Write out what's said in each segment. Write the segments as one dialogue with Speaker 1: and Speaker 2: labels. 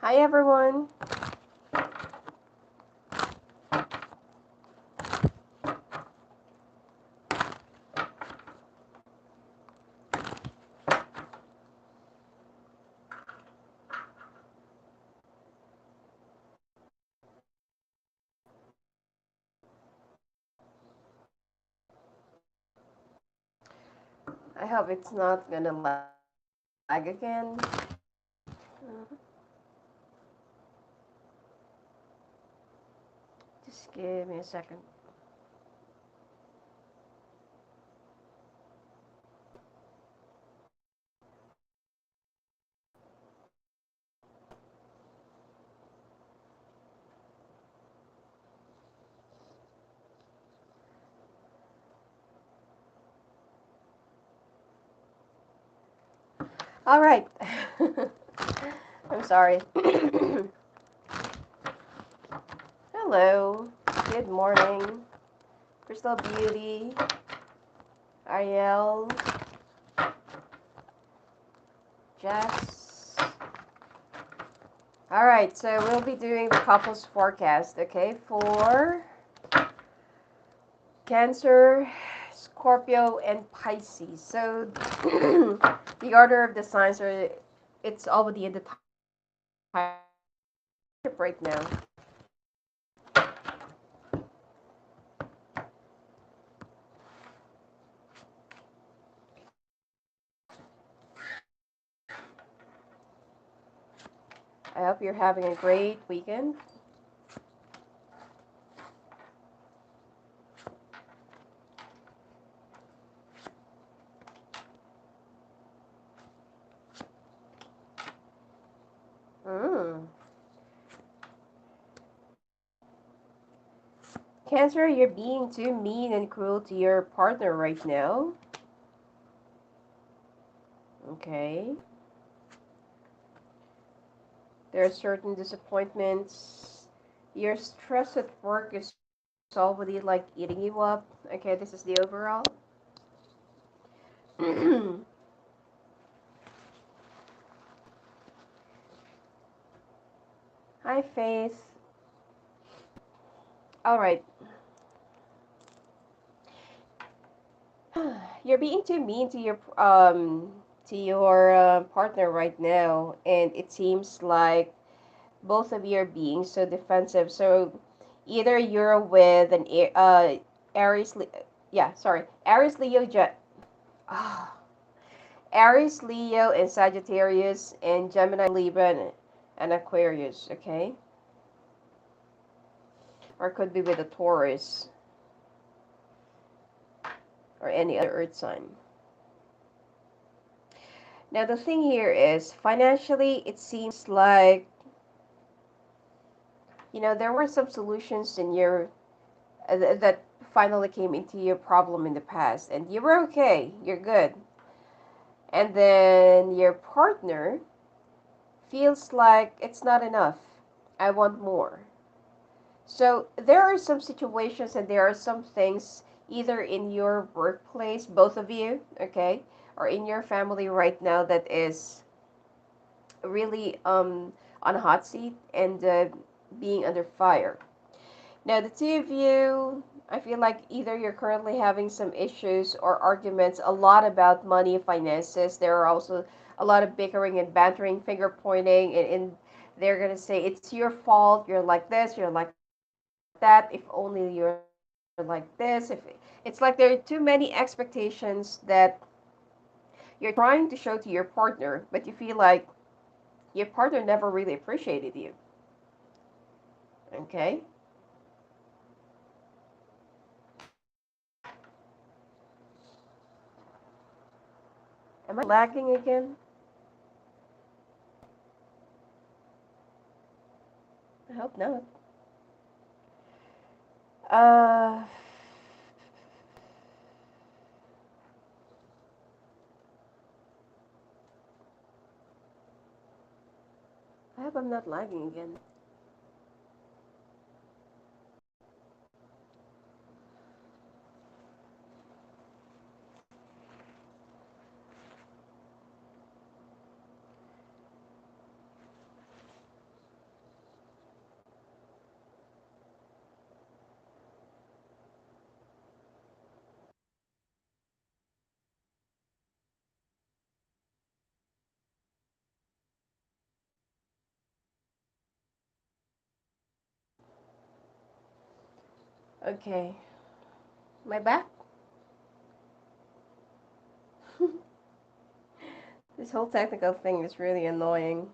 Speaker 1: Hi everyone. I hope it's not gonna lag again. Just give me a second. All right. I'm sorry. Hello. Good morning. Crystal Beauty. Ariel. Jess. All right. So we'll be doing the couples forecast, okay, for Cancer, Scorpio, and Pisces. So the order of the signs are, it's already in the time right now. I hope you're having a great weekend. Mm. Cancer, you're being too mean and cruel to your partner right now. Okay. There are certain disappointments. Your stress at work is already like eating you up. Okay, this is the overall. Hi, Faith. All right. You're being too mean to your partner right now, and it seems like both of you are being so defensive. So either you're with an Aries, Aries, Leo, ah, Aries, Leo, and Sagittarius, and Gemini, Libra, and Aquarius. Okay, or it could be with a Taurus or any other Earth sign. Now the thing here is financially, it seems like there were some solutions in your that finally came into your problem in the past, and you were okay, you're good, and then your partner feels like it's not enough. I want more. So there are some situations and there are some things either in your workplace, both of you, okay, or in your family right now that is really on a hot seat and being under fire. Now, the two of you, I feel like either you're currently having some issues or arguments a lot about money and finances. There are also a lot of bickering and bantering, finger pointing, and they're going to say, it's your fault, you're like this, you're like that, if only you're like this. If it's like there are too many expectations that you're trying to show to your partner, but you feel like your partner never really appreciated you. Okay? Am I lagging again? I hope not. Uh, I hope I'm not lagging again. Okay. My back? This whole technical thing is really annoying.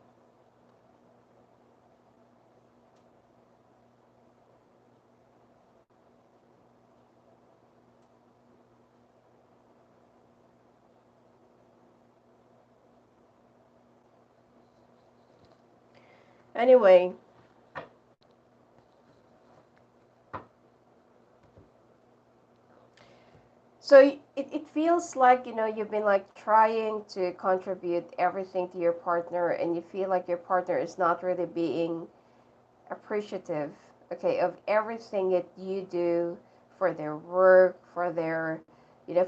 Speaker 1: Anyway, so it feels like, you've been like trying to contribute everything to your partner, and you feel like your partner is not really being appreciative, okay, of everything that you do for their work, for their,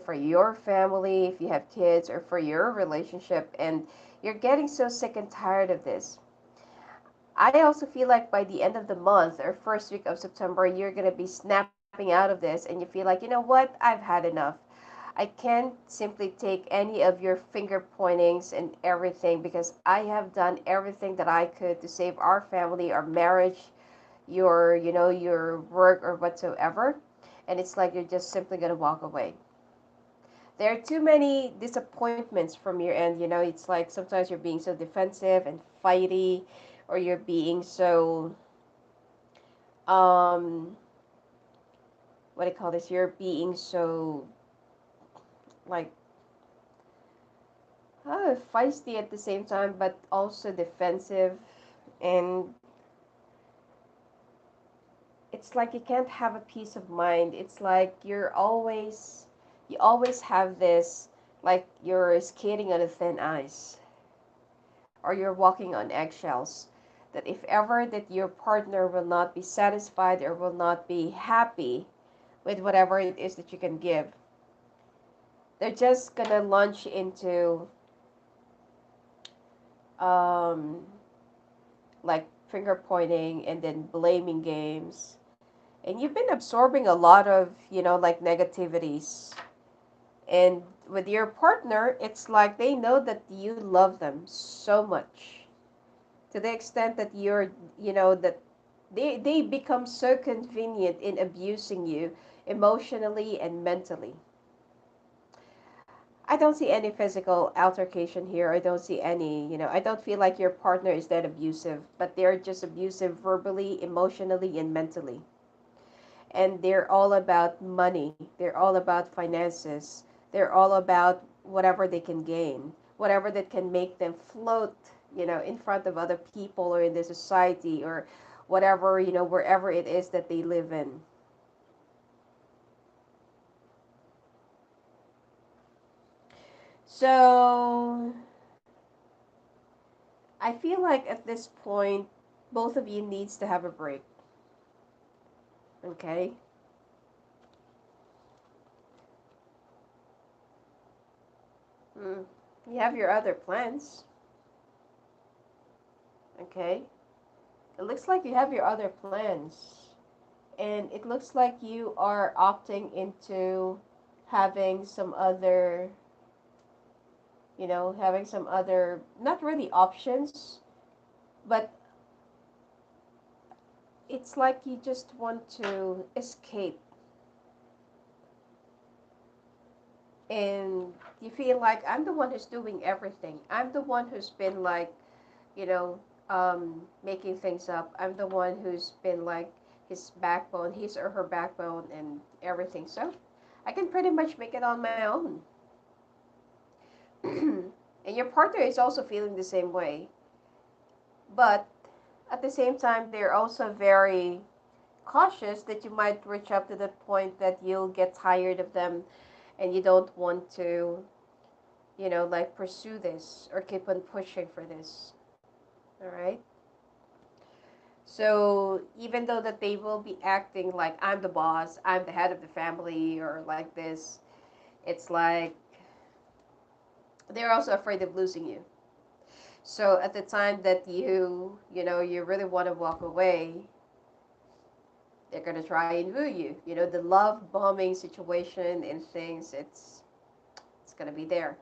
Speaker 1: for your family, if you have kids, or for your relationship, and you're getting so sick and tired of this. I also feel like by the end of the month or first week of September, you're going to be snapping out of this and you feel like, what? I've had enough. I can't simply take any of your finger pointings and everything because I have done everything that I could to save our family, our marriage, your work or whatsoever. And it's like you're just simply going to walk away. There are too many disappointments from your end. It's like sometimes you're being so defensive and fighty, or you're being so, um, what do you call this? You're being so, like, feisty at the same time, but also defensive. And it's like you can't have a peace of mind. It's like you always have this, like you're skating on a thin ice, or you're walking on eggshells. That if ever that your partner will not be satisfied or will not be happy with whatever it is that you can give, they're just gonna launch into, um, like finger pointing and then blaming games. And you've been absorbing a lot of, like negativities. And with your partner, it's like they know that you love them so much, to the extent that that they become so convenient in abusing you emotionally and mentally. I don't see any physical altercation here. I don't see any, I don't feel like your partner is that abusive, but they're just abusive verbally, emotionally, and mentally. And they're all about money. They're all about finances. They're all about whatever they can gain, whatever that can make them float, in front of other people or in the society or whatever, wherever it is that they live in. So I feel like at this point, both of you needs to have a break. Okay? Mm. You have your other plans. Okay? It looks like you have your other plans. And it looks like you are opting into having some other, having some other, not really options, but it's like you just want to escape. And you feel like I'm the one who's doing everything. I'm the one who's been like, you know, making things up. I'm the one who's been like his backbone, his or her backbone, and everything. So I can pretty much make it on my own. And your partner is also feeling the same way. But at the same time, they're also very cautious that you might reach up to the point that you'll get tired of them and you don't want to, like pursue this or keep on pushing for this. All right? So even though that they will be acting like I'm the boss, I'm the head of the family, or like this, it's like they're also afraid of losing you. So at the time that you really want to walk away, they're gonna try and woo you. The love bombing situation and things. It's gonna be there,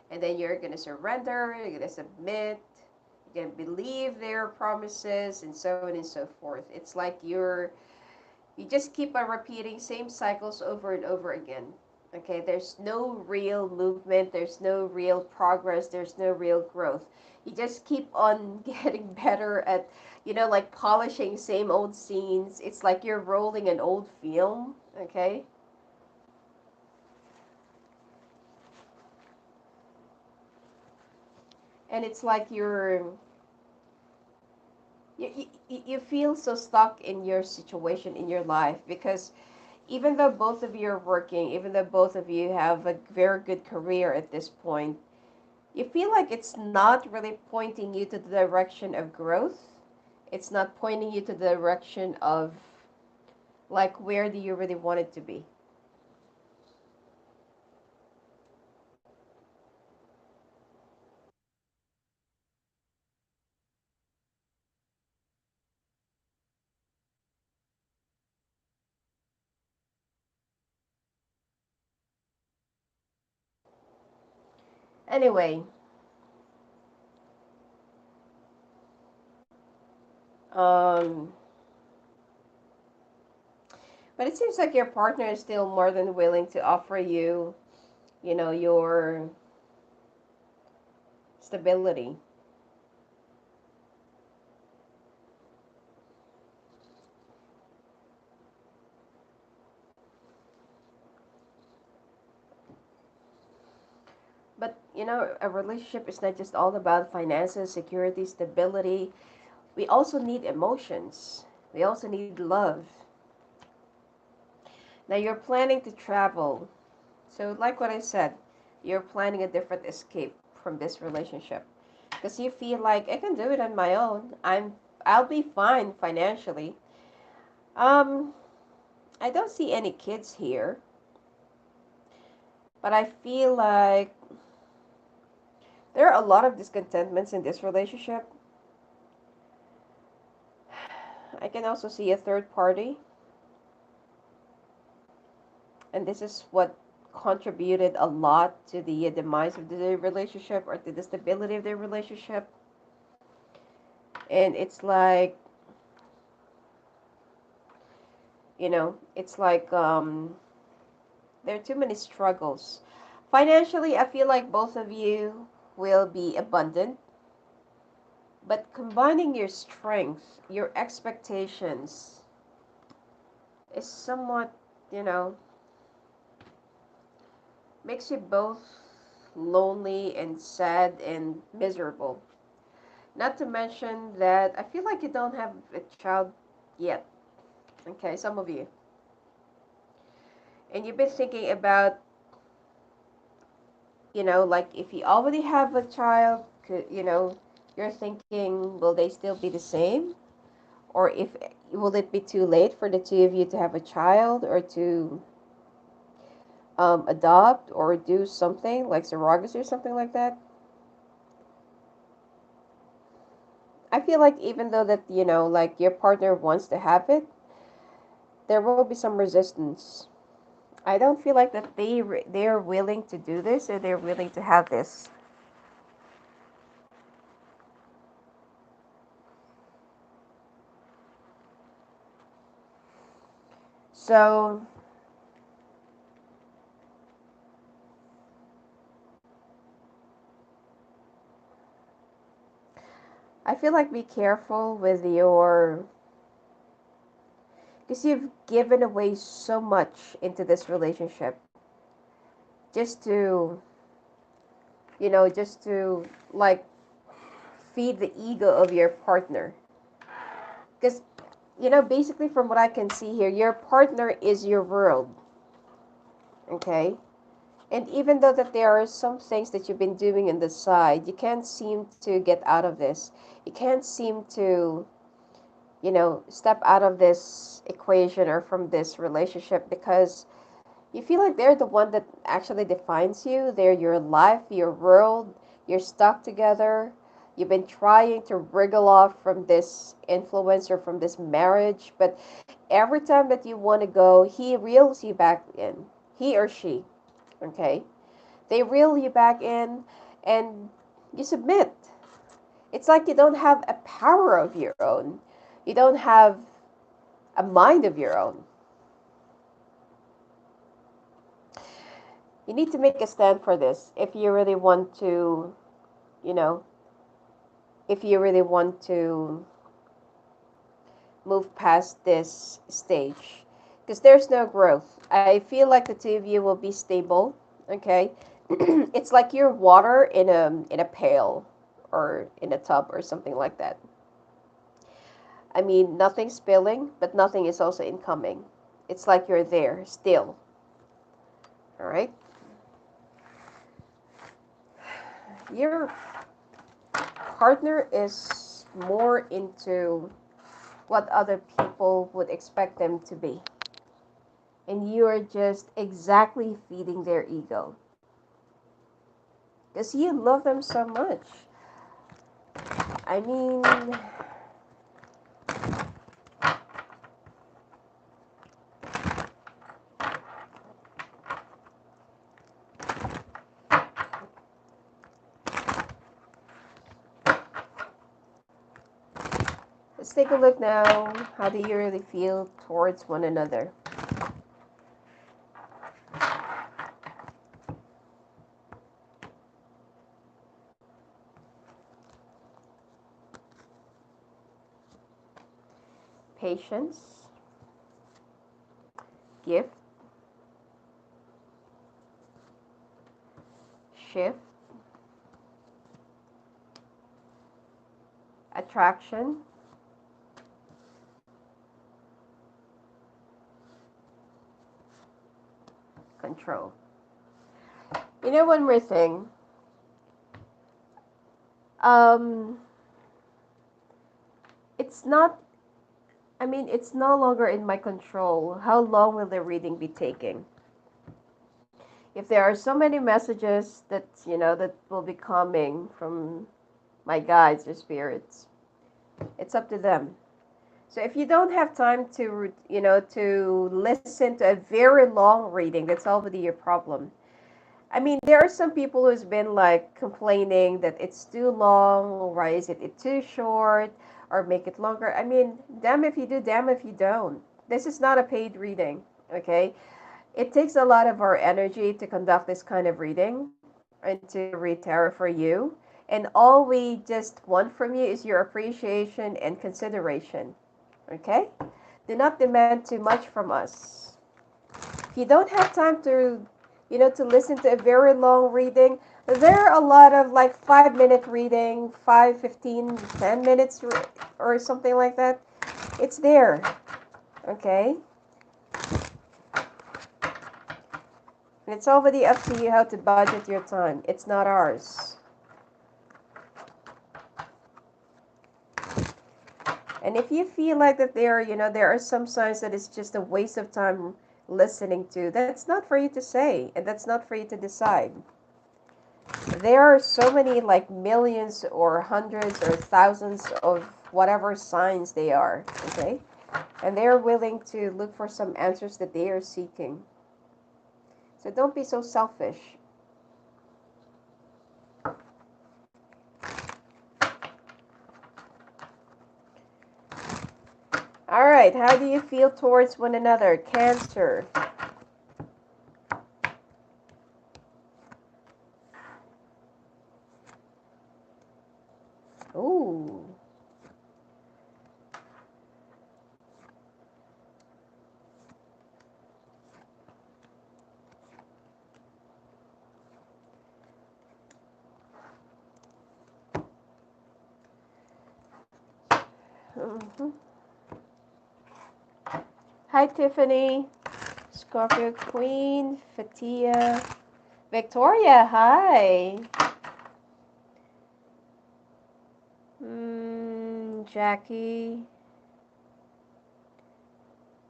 Speaker 1: and then you're gonna surrender. You're gonna submit. You're gonna believe their promises, and so on and so forth. It's like you're You just keep on repeating same cycles over and over again. Okay, there's no real movement, there's no real progress, there's no real growth. You just keep on getting better at, like polishing same old scenes. It's like you're rolling an old film, okay? And it's like you feel so stuck in your situation in your life because even though both of you are working, even though both of you have a very good career at this point, you feel like it's not really pointing you to the direction of growth. It's not pointing you to the direction of like where do you really want it to be. Anyway, um, but it seems like your partner is still more than willing to offer you, your stability. But a relationship is not just all about finances, security, stability. We also need emotions. We also need love. Now you're planning to travel. So like what I said, you're planning a different escape from this relationship because you feel like I can do it on my own. I'll be fine financially. Um I don't see any kids here, but I feel like there are a lot of discontentments in this relationship. I can also see a third party, and this is what contributed a lot to the demise of the relationship or to the stability of the relationship. And it's like, it's like there are too many struggles. Financially, I feel like both of you will be abundant, but combining your strength, your expectations is somewhat, you know, makes you both lonely and sad and miserable. Not to mention that I feel like you don't have a child yet. Okay, some of you. And you've been thinking about, like if you already have a child, you're thinking, will they still be the same? Or if will it be too late for the two of you to have a child or to adopt or do something like surrogacy or something like that? I feel like even though that, like your partner wants to have it, there will be some resistance. I don't feel like that they're willing to do this or they're willing to have this. So I feel like be careful with your, because you've given away so much into this relationship just to, just to like feed the ego of your partner. Because, basically from what I can see here, your partner is your world, okay? And even though that there are some things that you've been doing on the side, you can't seem to get out of this. You can't seem to, step out of this equation or from this relationship because you feel like they're the one that actually defines you. They're your life, your world. You're stuck together. You've been trying to wriggle off from this influence or from this marriage, but every time that you want to go, he reels you back in. He or she, okay? They reel you back in and you submit. It's like you don't have a power of your own. You don't have a mind of your own. You need to make a stand for this if you really want to, you know, if you really want to move past this stage. Because there's no growth. I feel like the two of you will be stable, okay? It's like you're water in a pail or in a tub or something like that. I mean, nothing's spilling, but nothing is also incoming. It's like you're there still. All right? Your partner is more into what other people would expect them to be. And you are just exactly feeding their ego. Because you love them so much. I mean, let's take a look now. How do you really feel towards one another? Patience, gift, shift, attraction, control. You know, one more thing. Um, it's not, I mean, it's no longer in my control. How long will the reading be taking? If there are so many messages that, that will be coming from my guides or spirits, it's up to them. So if you don't have time to, to listen to a very long reading, that's already your problem. I mean, there are some people who's been like complaining that it's too long, why is it too short, or make it longer. I mean, damn if you do, damn if you don't. This is not a paid reading, okay? It takes a lot of our energy to conduct this kind of reading and to read tarot for you. And all we just want from you is your appreciation and consideration, okay? Do not demand too much from us. If you don't have time to, to listen to a very long reading, there are a lot of like 5 minute reading, 5, 15, 10 minutes or something like that. It's there, okay? And it's already up to you how to budget your time. It's not ours. And if you feel like that there are some signs that it's just a waste of time listening to, that's not for you to say, and that's not for you to decide. There are so many, like millions or hundreds or thousands of whatever signs they are, okay? And they're willing to look for some answers that they are seeking. So don't be so selfish. All right, how do you feel towards one another? Cancer. Ooh. Mm-hmm. Hi, Tiffany. Scorpio Queen. Fatia. Victoria, hi. Jackie.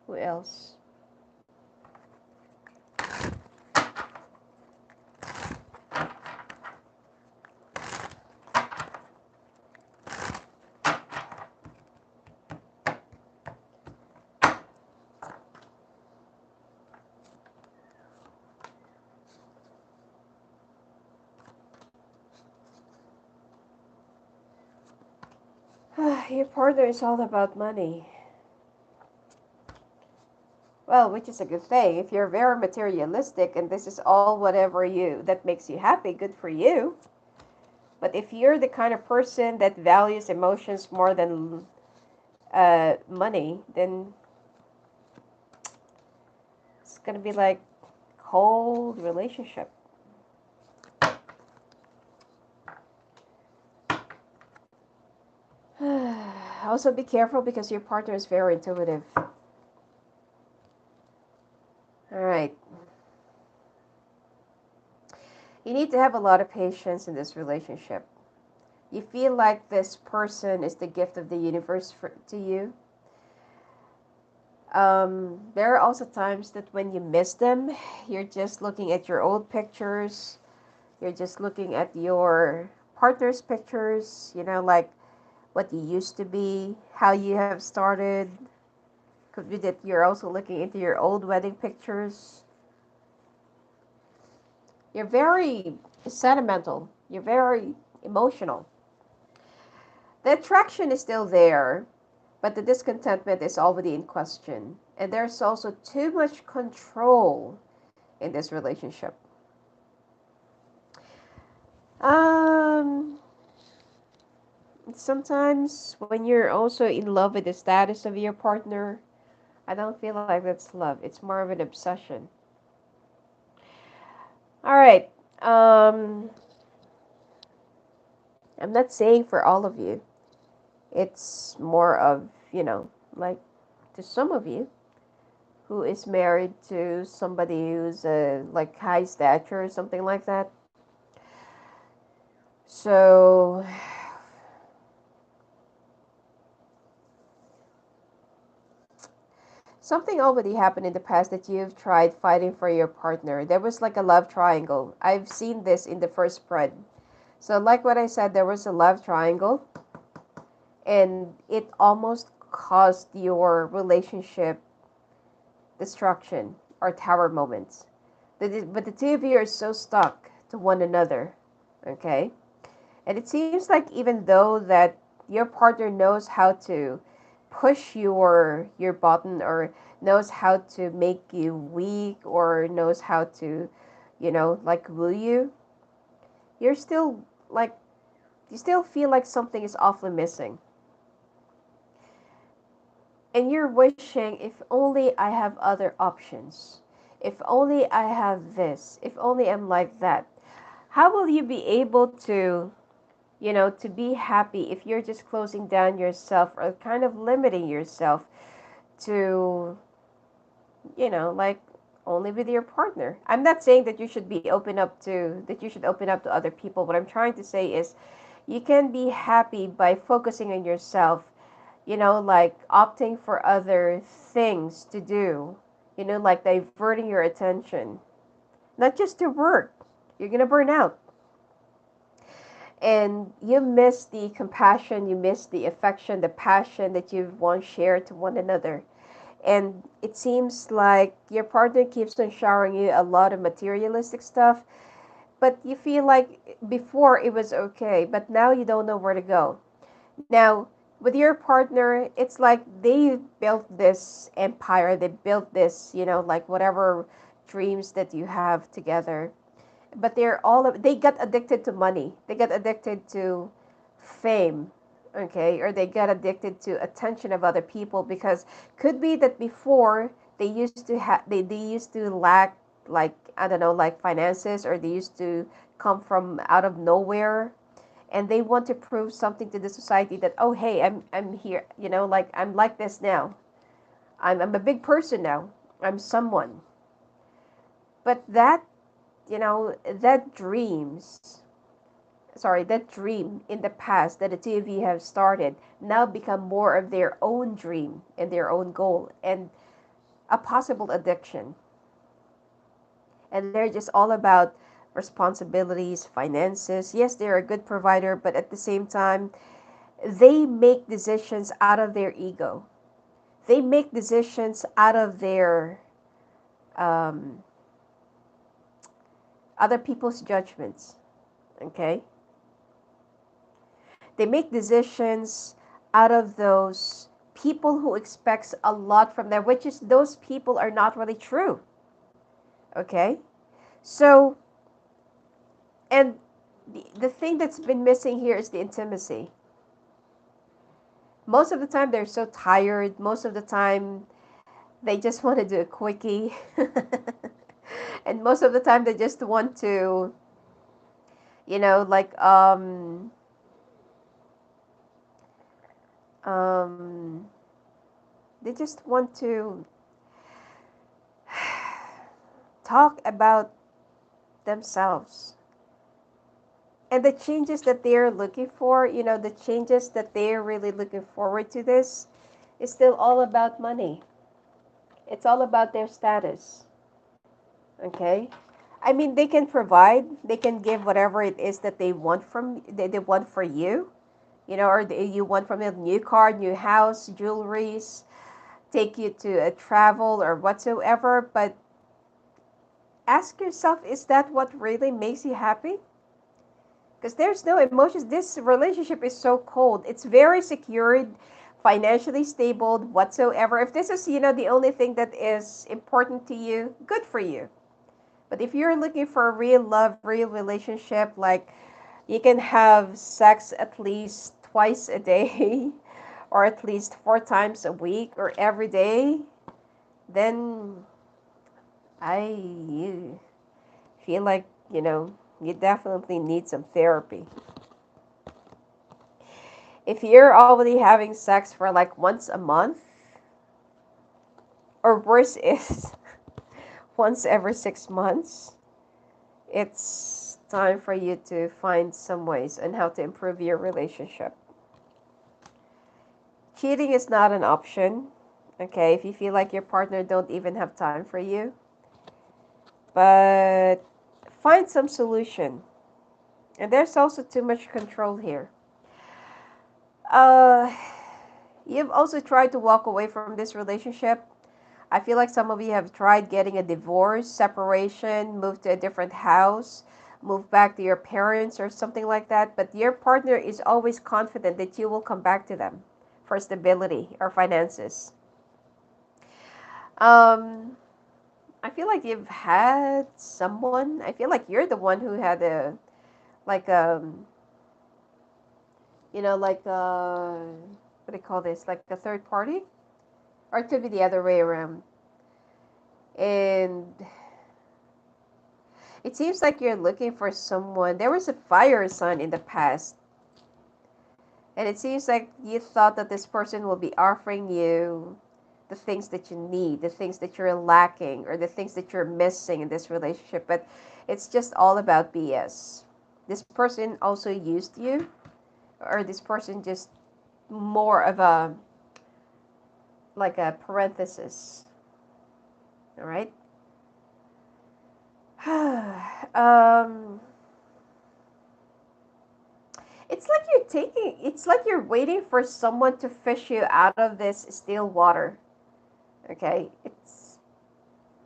Speaker 1: Who else? Your partner is all about money. Well, which is a good thing. If you're very materialistic and this is all whatever you that makes you happy, good for you. But if you're the kind of person that values emotions more than money, then it's gonna be like cold relationship. Also, be careful because your partner is very intuitive. All right. You need to have a lot of patience in this relationship. You feel like this person is the gift of the universe to you. There are also times that when you miss them, you're just looking at your old pictures, you're just looking at your partner's pictures, like what you used to be, how you have started. Could be that you're also looking into your old wedding pictures. You're very sentimental, you're very emotional. The attraction is still there, but the discontentment is already in question. And there's also too much control in this relationship. Um, Sometimes when you're also in love with the status of your partner, I don't feel like that's love. It's more of an obsession. All right. Um, I'm not saying for all of you. It's more of, like to some of you who is married to somebody who's like high stature or something like that. So something already happened in the past that you've tried fighting for your partner. There was like a love triangle. I've seen this in the first spread. So like what I said, there was a love triangle and it almost caused your relationship destruction or tower moments. But the two of you are so stuck to one another, okay? And it seems like even though that your partner knows how to push your button or knows how to make you weak or knows how to, like woo you, you're still like you still feel like something is awfully missing. And you're wishing if only I have other options. If only I have this. If only I'm like that. How will you be able to to be happy if you're just closing down yourself or kind of limiting yourself to, like only with your partner. I'm not saying that you should open up to other people. What I'm trying to say is you can be happy by focusing on yourself, like opting for other things to do, like diverting your attention, not just to work. You're going to burn out. And you miss the compassion, you miss the affection, the passion that you've once shared to one another. And it seems like your partner keeps on showering you a lot of materialistic stuff, but you feel like before it was okay, but now you don't know where to go. Now, with your partner, it's like they built this empire, they built this, like whatever dreams that you have together, but they got addicted to money, they got addicted to fame, okay, or they got addicted to attention of other people because could be that before they used to lack, like I don't know, like finances, or they used to come from out of nowhere, and they want to prove something to the society that, oh hey, I'm here, like I'm like this now, I'm a big person now, I'm someone. But that dream in the past that the two of you have started now become more of their own dream and their own goal and a possible addiction. And they're just all about responsibilities, finances. Yes, they're a good provider, but at the same time, they make decisions out of their ego. They make decisions out of their um, other people's judgments. Okay, they make decisions out of those people who expects a lot from them, which is those people are not really true. Okay? So, and the thing that's been missing here is the intimacy. Most of the time they're so tired. Most of the time they just want to do a quickie. And most of the time they just want to, like um they just want to talk about themselves and the changes that they're looking for, the changes that they're really looking forward to. This is still all about money. It's all about their status. Okay? I mean, they can provide, they can give whatever it is that they want they want for you, or you want from them: new car, new house, jewelries, take you to a travel or whatsoever. But ask yourself, is that what really makes you happy? Because there's no emotions. This relationship is so cold. It's very secured, financially stable, whatsoever. If this is, the only thing that is important to you, good for you. But if you're looking for a real love, real relationship, like you can have sex at least twice a day or at least 4 times a week or every day, then I feel like, you definitely need some therapy. If you're already having sex for like once a month, or worse is once every 6 months, it's time for you to find some ways on how to improve your relationship. Cheating is not an option, okay, if you feel like your partner don't even have time for you. But find some solution. And there's also too much control here. Uh, you've also tried to walk away from this relationship. I feel like some of you have tried getting a divorce, separation, move to a different house, move back to your parents or something like that. But your partner is always confident that you will come back to them for stability or finances. I feel like you've had someone. I feel like you're the one who had a like like what do you call this? Like a third party, or it could be the other way around. And it seems like you're looking for someone. There was a fire sign in the past, and it seems like you thought that this person will be offering you the things that you need, the things that you're lacking, or the things that you're missing in this relationship. But it's just all about BS. This person also used you, or this person just more of a like a parenthesis. All right. um, it's like you're waiting for someone to fish you out of this still water. Okay,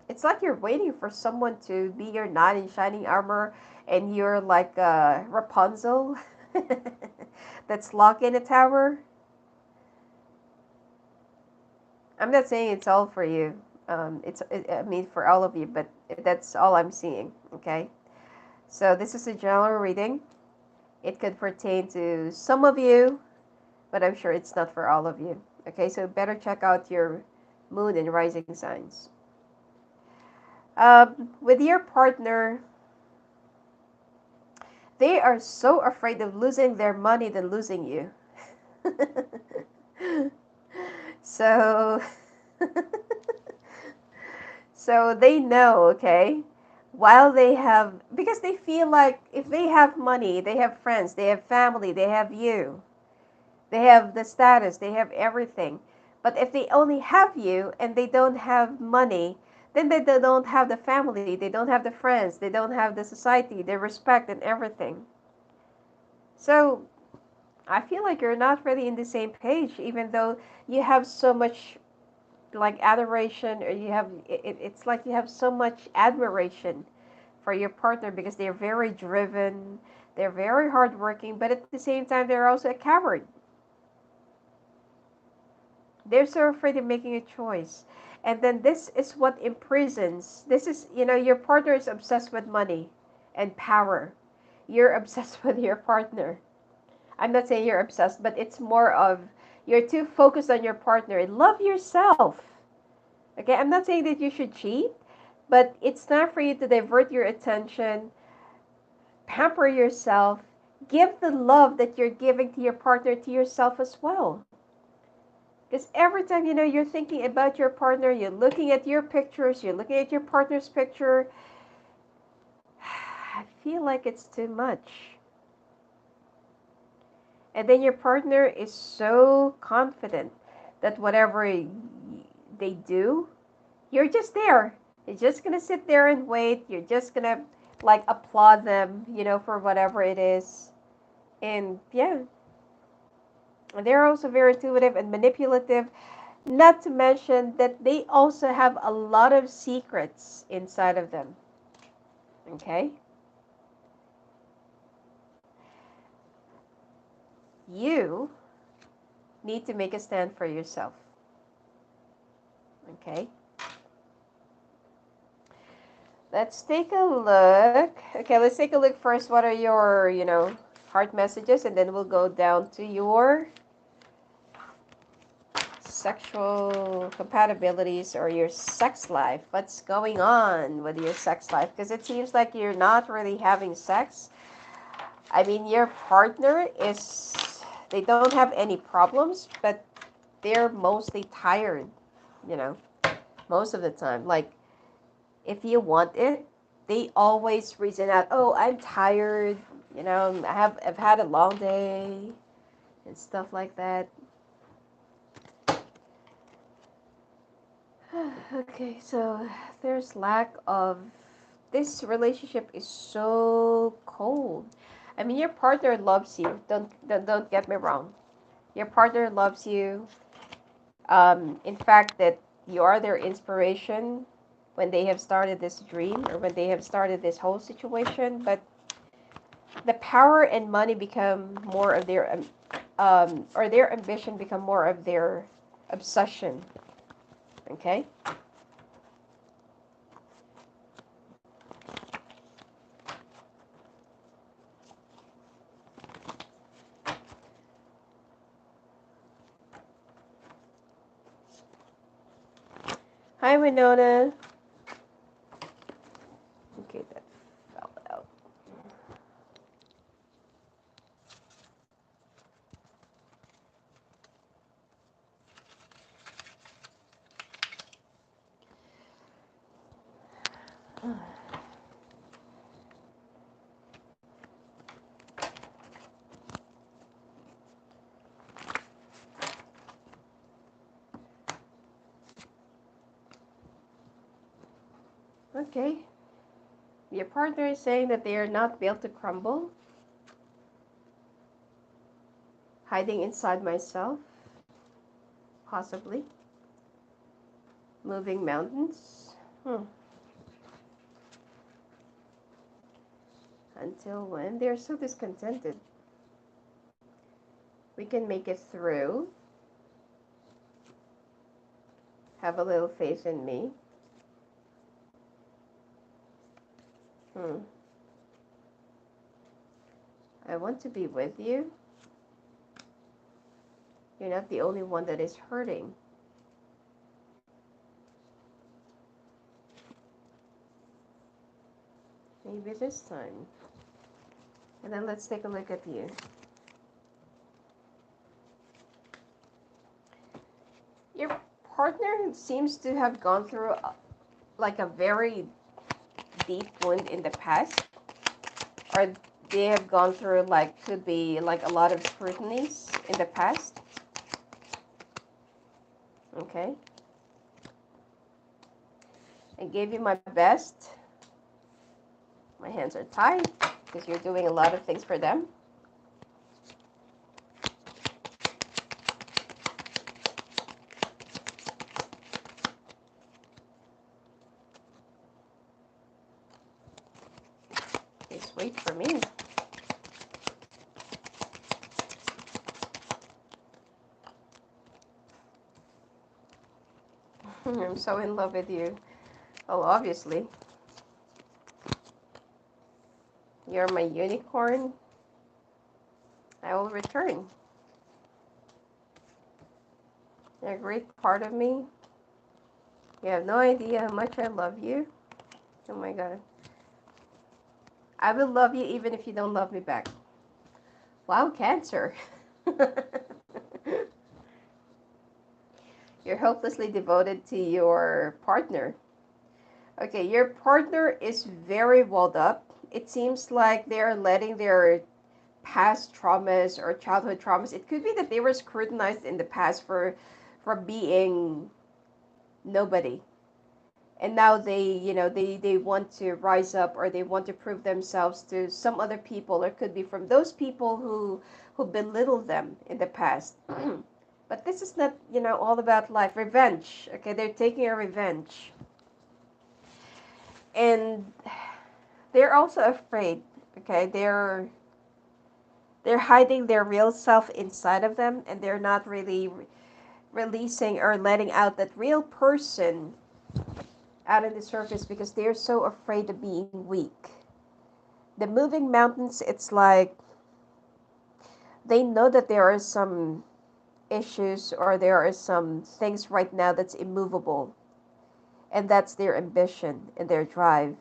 Speaker 1: it's like you're waiting for someone to be your knight in shining armor, and you're like Rapunzel that's locked in a tower. I'm not saying it's all for you. I mean, for all of you, but that's all I'm seeing. Okay, so this is a general reading. It could pertain to some of you, but I'm sure it's not for all of you. Okay, so better check out your moon and rising signs. With your partner, they are so afraid of losing their money than losing you. So, so they know, okay? While they have, because they feel like if they have money, they have friends, they have family, they have you, they have the status, they have everything. But if they only have you and they don't have money, then they don't have the family, they don't have the friends, they don't have the society, the respect and everything. So I feel like you're not really in the same page, even though you have so much like adoration, or it's like you have so much admiration for your partner because they're very driven, they're very hardworking, but at the same time they're also a coward. They're so afraid of making a choice. And then this is what imprisons. This is, your partner is obsessed with money and power. You're obsessed with your partner. I'm not saying you're obsessed, but it's more of you're too focused on your partner. Love yourself. Okay, I'm not saying that you should cheat, but it's time for you to divert your attention, pamper yourself, give the love that you're giving to your partner to yourself as well. Because every time you're thinking about your partner, you're looking at your pictures, you're looking at your partner's picture, I feel like it's too much. And then your partner is so confident that whatever they do, you're just there. You're just going to sit there and wait. You're just going to like applaud them, for whatever it is. And yeah, they're also very intuitive and manipulative. Not to mention that they also have a lot of secrets inside of them. Okay? You need to make a stand for yourself. Okay? Let's take a look. Okay, let's take a look first. What are your, heart messages? And then we'll go down to your sexual compatibilities or your sex life. What's going on with your sex life? Because it seems like you're not really having sex. I mean, your partner they don't have any problems, but they're mostly tired, most of the time. Like, if you want it, they always reason out, oh, I'm tired, I've had a long day and stuff like that. Okay, so there's lack of, this relationship is so cold. I mean, your partner loves you. Don't get me wrong. Your partner loves you. In fact, that you are their inspiration when they have started this dream or when they have started this whole situation. But the power and money become more of their, or their ambition become more of their obsession. Okay? Hi, Winona. Okay, that fell out. Okay. Your partner is saying that they are not built to crumble. Hiding inside myself. Possibly. Moving mountains. Until when? They're so discontented. We can make it through. Have a little faith in me. I want to be with you. You're not the only one that is hurting. Maybe this time. And then let's take a look at you. Your partner seems to have gone through like a very deep wound in the past. Or they have gone through could be like a lot of scrutinies in the past. Okay. I gave you my best. My hands are tied because you're doing a lot of things for them. Just wait for me. I'm so in love with you. Well, obviously, you're my unicorn. I will return. You're a great part of me. You have no idea how much I love you. Oh my God. I will love you even if you don't love me back. Wow, Cancer. You're hopelessly devoted to your partner. Okay, your partner is very walled up. It seems like they're letting their past traumas or childhood traumas. It could be that they were scrutinized in the past for being nobody. And now they want to rise up, or they want to prove themselves to some other people, or it could be from those people who belittled them in the past. But this is not, all about life. Revenge. Okay, they're taking a revenge. And they're also afraid. Okay, they're hiding their real self inside of them, and they're not really releasing or letting out that real person out in the surface because they're so afraid of being weak. The moving mountains, it's like they know that there are some issues, or there are some things right now that's immovable, and that's their ambition and their drive.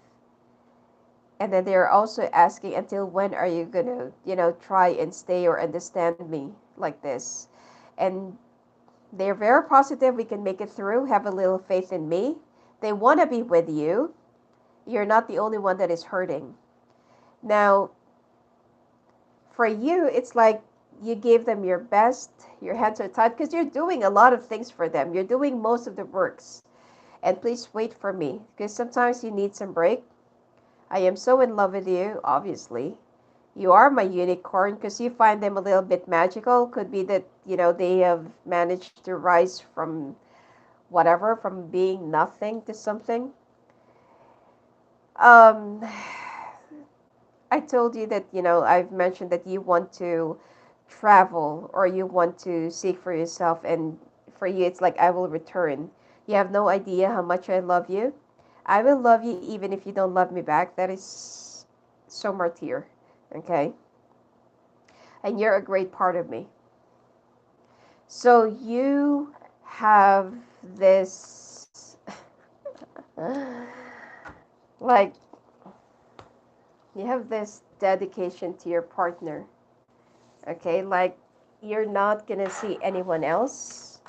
Speaker 1: And then they're also asking, until when are you gonna, try and stay or understand me like this? And they're very positive we can make it through. Have a little faith in me. They want to be with you. You're not the only one that is hurting. Now, for you, it's like you gave them your best. Your hands are tied because you're doing a lot of things for them. You're doing most of the works. And please wait for me, because sometimes you need some break. I am so in love with you, obviously. You are my unicorn because you find them a little bit magical. Could be that, they have managed to rise from whatever, from being nothing to something. Um, I told you that, I've mentioned that you want to travel, or you want to seek for yourself. And for you, it's like, I will return. You have no idea how much I love you. I will love you even if you don't love me back. That is so martyr. Okay? And you're a great part of me. So you have this, like, you have this dedication to your partner. Okay? Like, you're not going to see anyone else.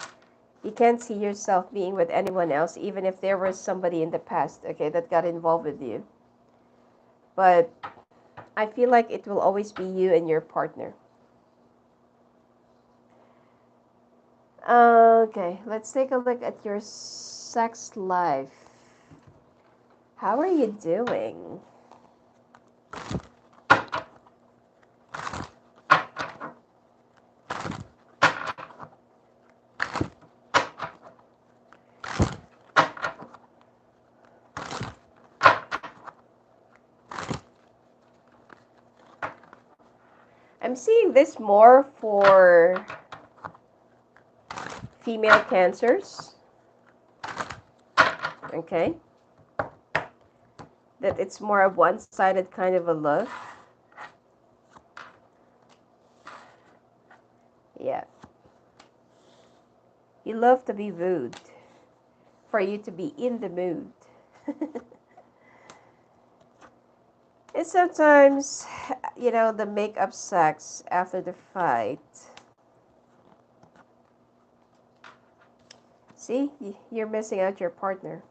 Speaker 1: You can't see yourself being with anyone else, even if there was somebody in the past, okay, that got involved with you. But I feel like it will always be you and your partner. Okay, let's take a look at your sex life. How are you doing? I'm seeing this more for female cancers. Okay. That it's more a one-sided kind of a look. Yeah. You love to be wooed. For you to be in the mood. And sometimes, the make-up sex after the fight. See, you're missing out your partner.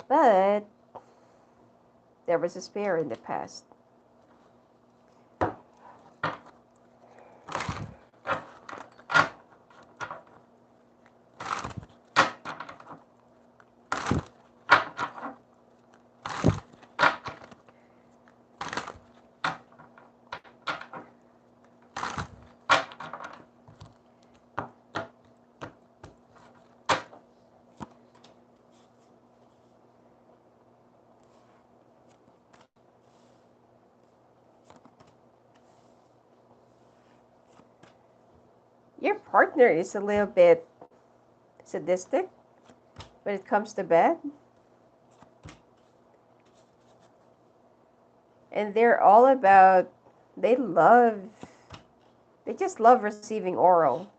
Speaker 1: But there was a spare in the past. Your partner is a little bit sadistic when it comes to bed. And they're all about, they love, they just love receiving oral.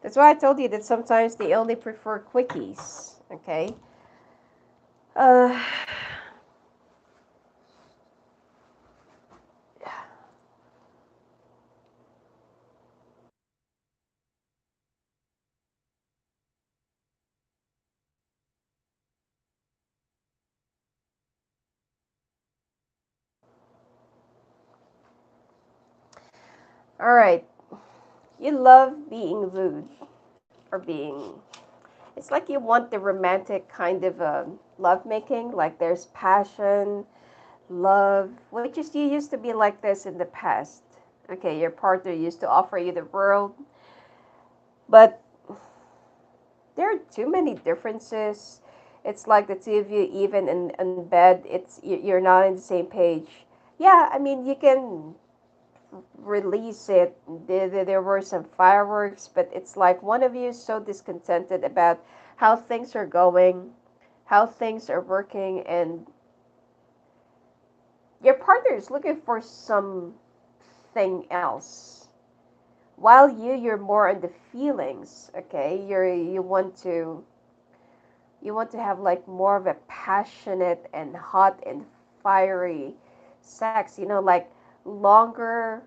Speaker 1: That's why I told you that sometimes they only prefer quickies, okay? Uh, all right. You love being rude or being. It's like you want the romantic kind of love making, like there's passion, love, which is you used to be like this in the past. Okay, your partner used to offer you the world, but there are too many differences. It's like the two of you, even in bed, you're not on the same page. Yeah, I mean, you can release it. There were some fireworks, but it's like one of you is so discontented about how things are going, how things are working, and your partner is looking for something else. While you're more on the feelings, okay? You want to have like more of a passionate and hot and fiery sex, like longer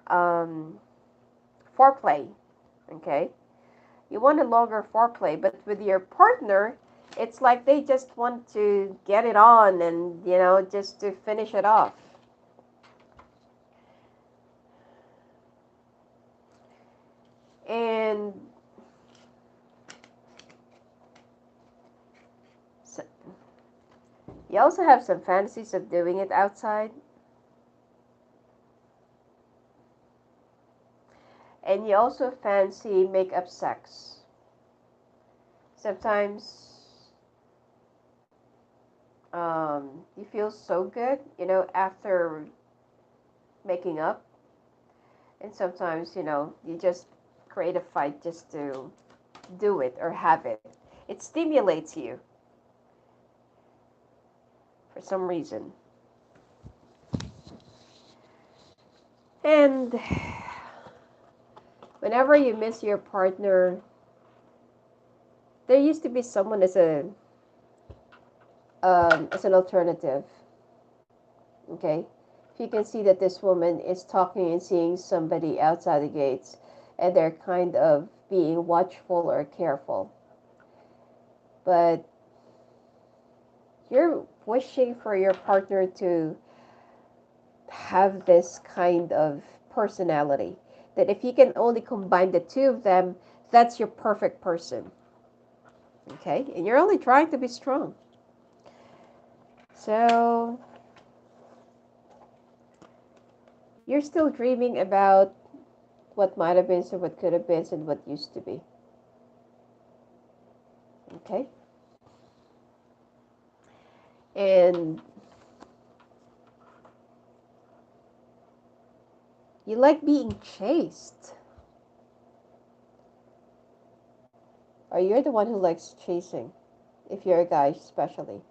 Speaker 1: um, foreplay, okay? You want a longer foreplay, but with your partner, it's like they just want to get it on and, just to finish it off. And so you also have some fantasies of doing it outside. And you also fancy make-up sex. Sometimes you feel so good, after making up. And sometimes, you just create a fight just to do it or have it. It stimulates you for some reason. And whenever you miss your partner, there used to be someone as an alternative. Okay, if you can see that this woman is talking and seeing somebody outside the gates, and they're kind of being watchful or careful, but you're wishing for your partner to have this kind of personality that if you can only combine the two of them, that's your perfect person. Okay, and you're only trying to be strong. So you're still dreaming about what might have been, so what could have been, and what used to be. Okay, and you like being chased, or you're the one who likes chasing, if you're a guy especially.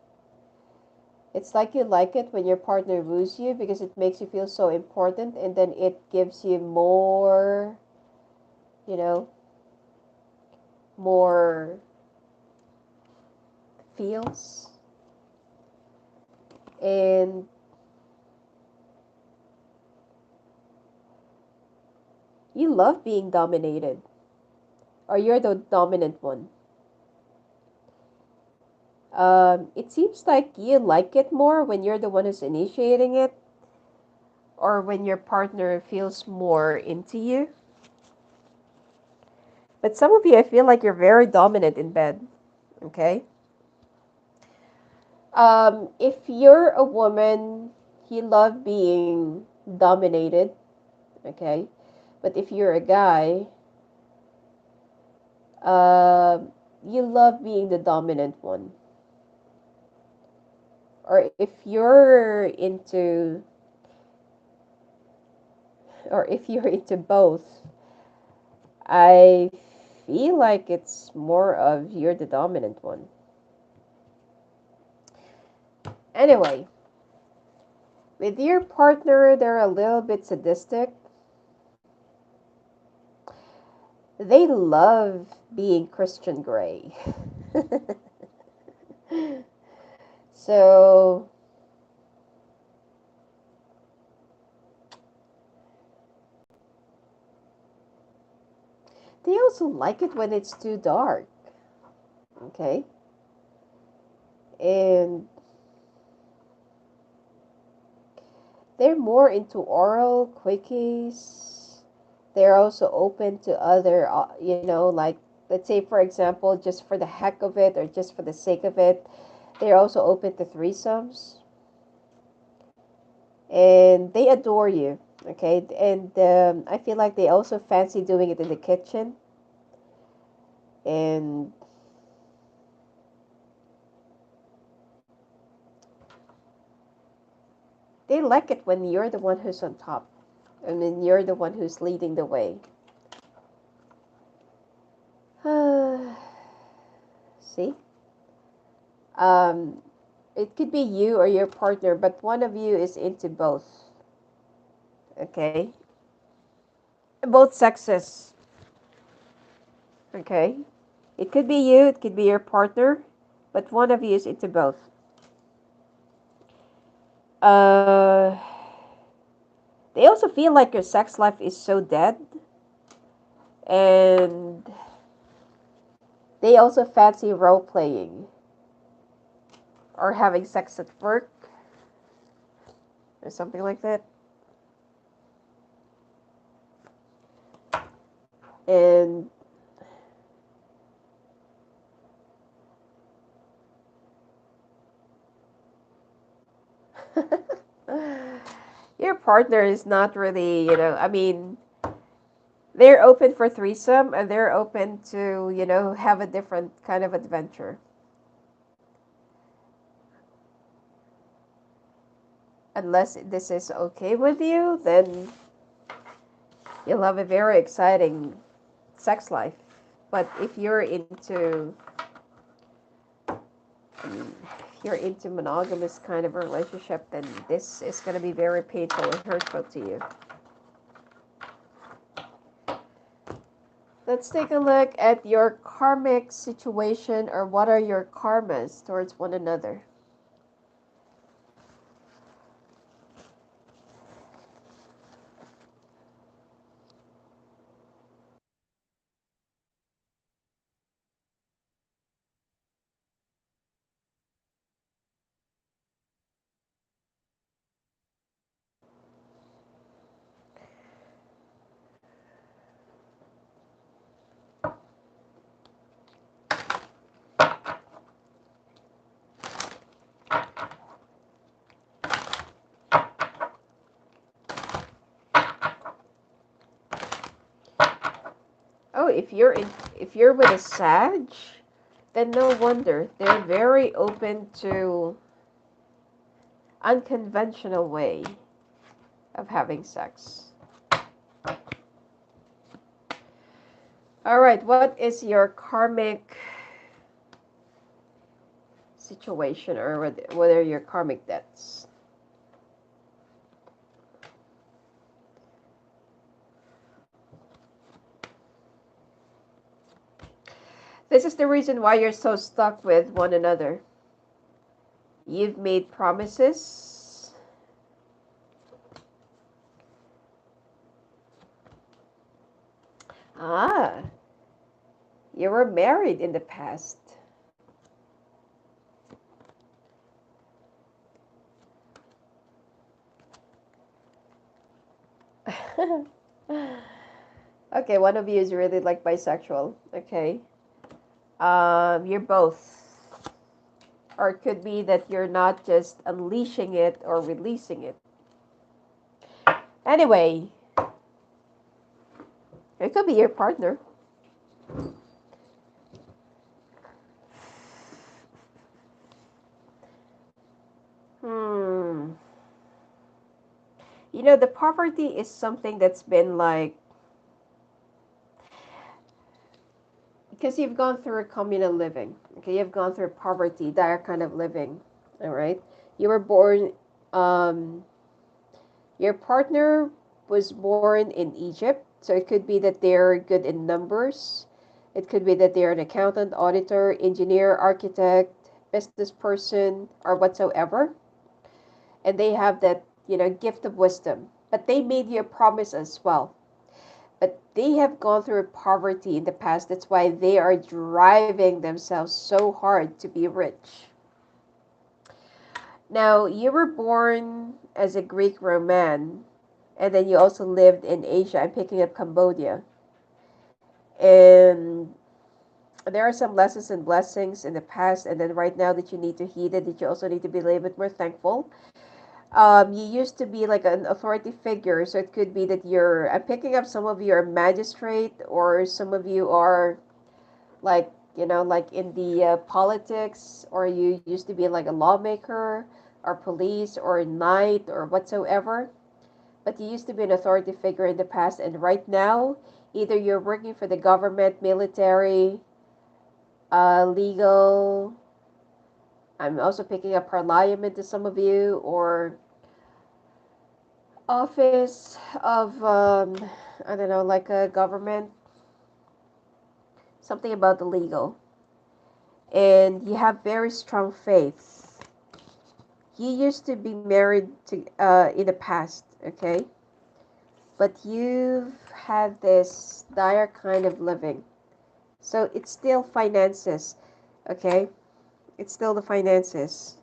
Speaker 1: It's like you like it when your partner woos you because it makes you feel so important, and then it gives you more, you know, more feels. And you love being dominated, or you're the dominant one. It seems like you like it more when you're the one who's initiating it, or when your partner feels more into you. But some of you, I feel like you're very dominant in bed. Okay. If you're a woman, you love being dominated. Okay. But if you're a guy, uh, you love being the dominant one. Or if you're into both, I feel like it's more of you're the dominant one. Anyway, with your partner, they're a little bit sadistic. They love being Christian Grey. So they also like it when it's too dark. Okay. And they're more into oral quickies. They're also open to other, like, let's say, for example, just for the heck of it or just for the sake of it, they're also open to threesomes. And they adore you. Okay. And I feel like they also fancy doing it in the kitchen. And they like it when you're the one who's on top. I mean, you're the one who's leading the way. See? Um, it could be you or your partner, but one of you is into both. Okay? Both sexes. Okay? It could be you, it could be your partner, but one of you is into both. Uh, they also feel like your sex life is so dead, and they also fancy role playing or having sex at work or something like that. And your partner is not really, I mean, they're open for threesome and they're open to, have a different kind of adventure. Unless this is okay with you, then you'll have a very exciting sex life. But if you're into, if you're into monogamous kind of relationship, then this is going to be very painful and hurtful to you. Let's take a look at your karmic situation, or what are your karmas towards one another. Oh, if you're with a Sag, then no wonder they're very open to unconventional way of having sex. All right, what is your karmic situation, or what are your karmic debts? This is the reason why you're so stuck with one another. You've made promises. Ah, you were married in the past. Okay, one of you is really like bisexual. Okay. You're both. Or it could be that you're not just unleashing it or releasing it. Anyway, it could be your partner. Hmm. The poverty is something that's been like, because you've gone through communal living. Okay, you've gone through poverty, that kind of living. All right, you were born. Um, your partner was born in Egypt, so it could be that they're good in numbers. It could be that they're an accountant, auditor, engineer, architect, business person, or whatsoever, and they have that gift of wisdom. But they made you a promise as well. But they have gone through poverty in the past. That's why they are driving themselves so hard to be rich. Now, you were born as a Greek Roman, and then you also lived in Asia. I'm picking up Cambodia. And there are some lessons and blessings in the past, and then right now that you need to heed it, that you also need to be a little bit more thankful. You used to be like an authority figure, so it could be that I'm picking up some of you are magistrate, or some of you are like, like in the politics, or you used to be like a lawmaker, or police, or a knight, or whatsoever. But you used to be an authority figure in the past, and right now, either you're working for the government, military, legal. I'm also picking up parliament to some of you, or office of I don't know, like a government, something about the legal, and you have very strong faith. You used to be married to in the past, okay, but you've had this dire kind of living, so it's still finances, okay, it's still the finances.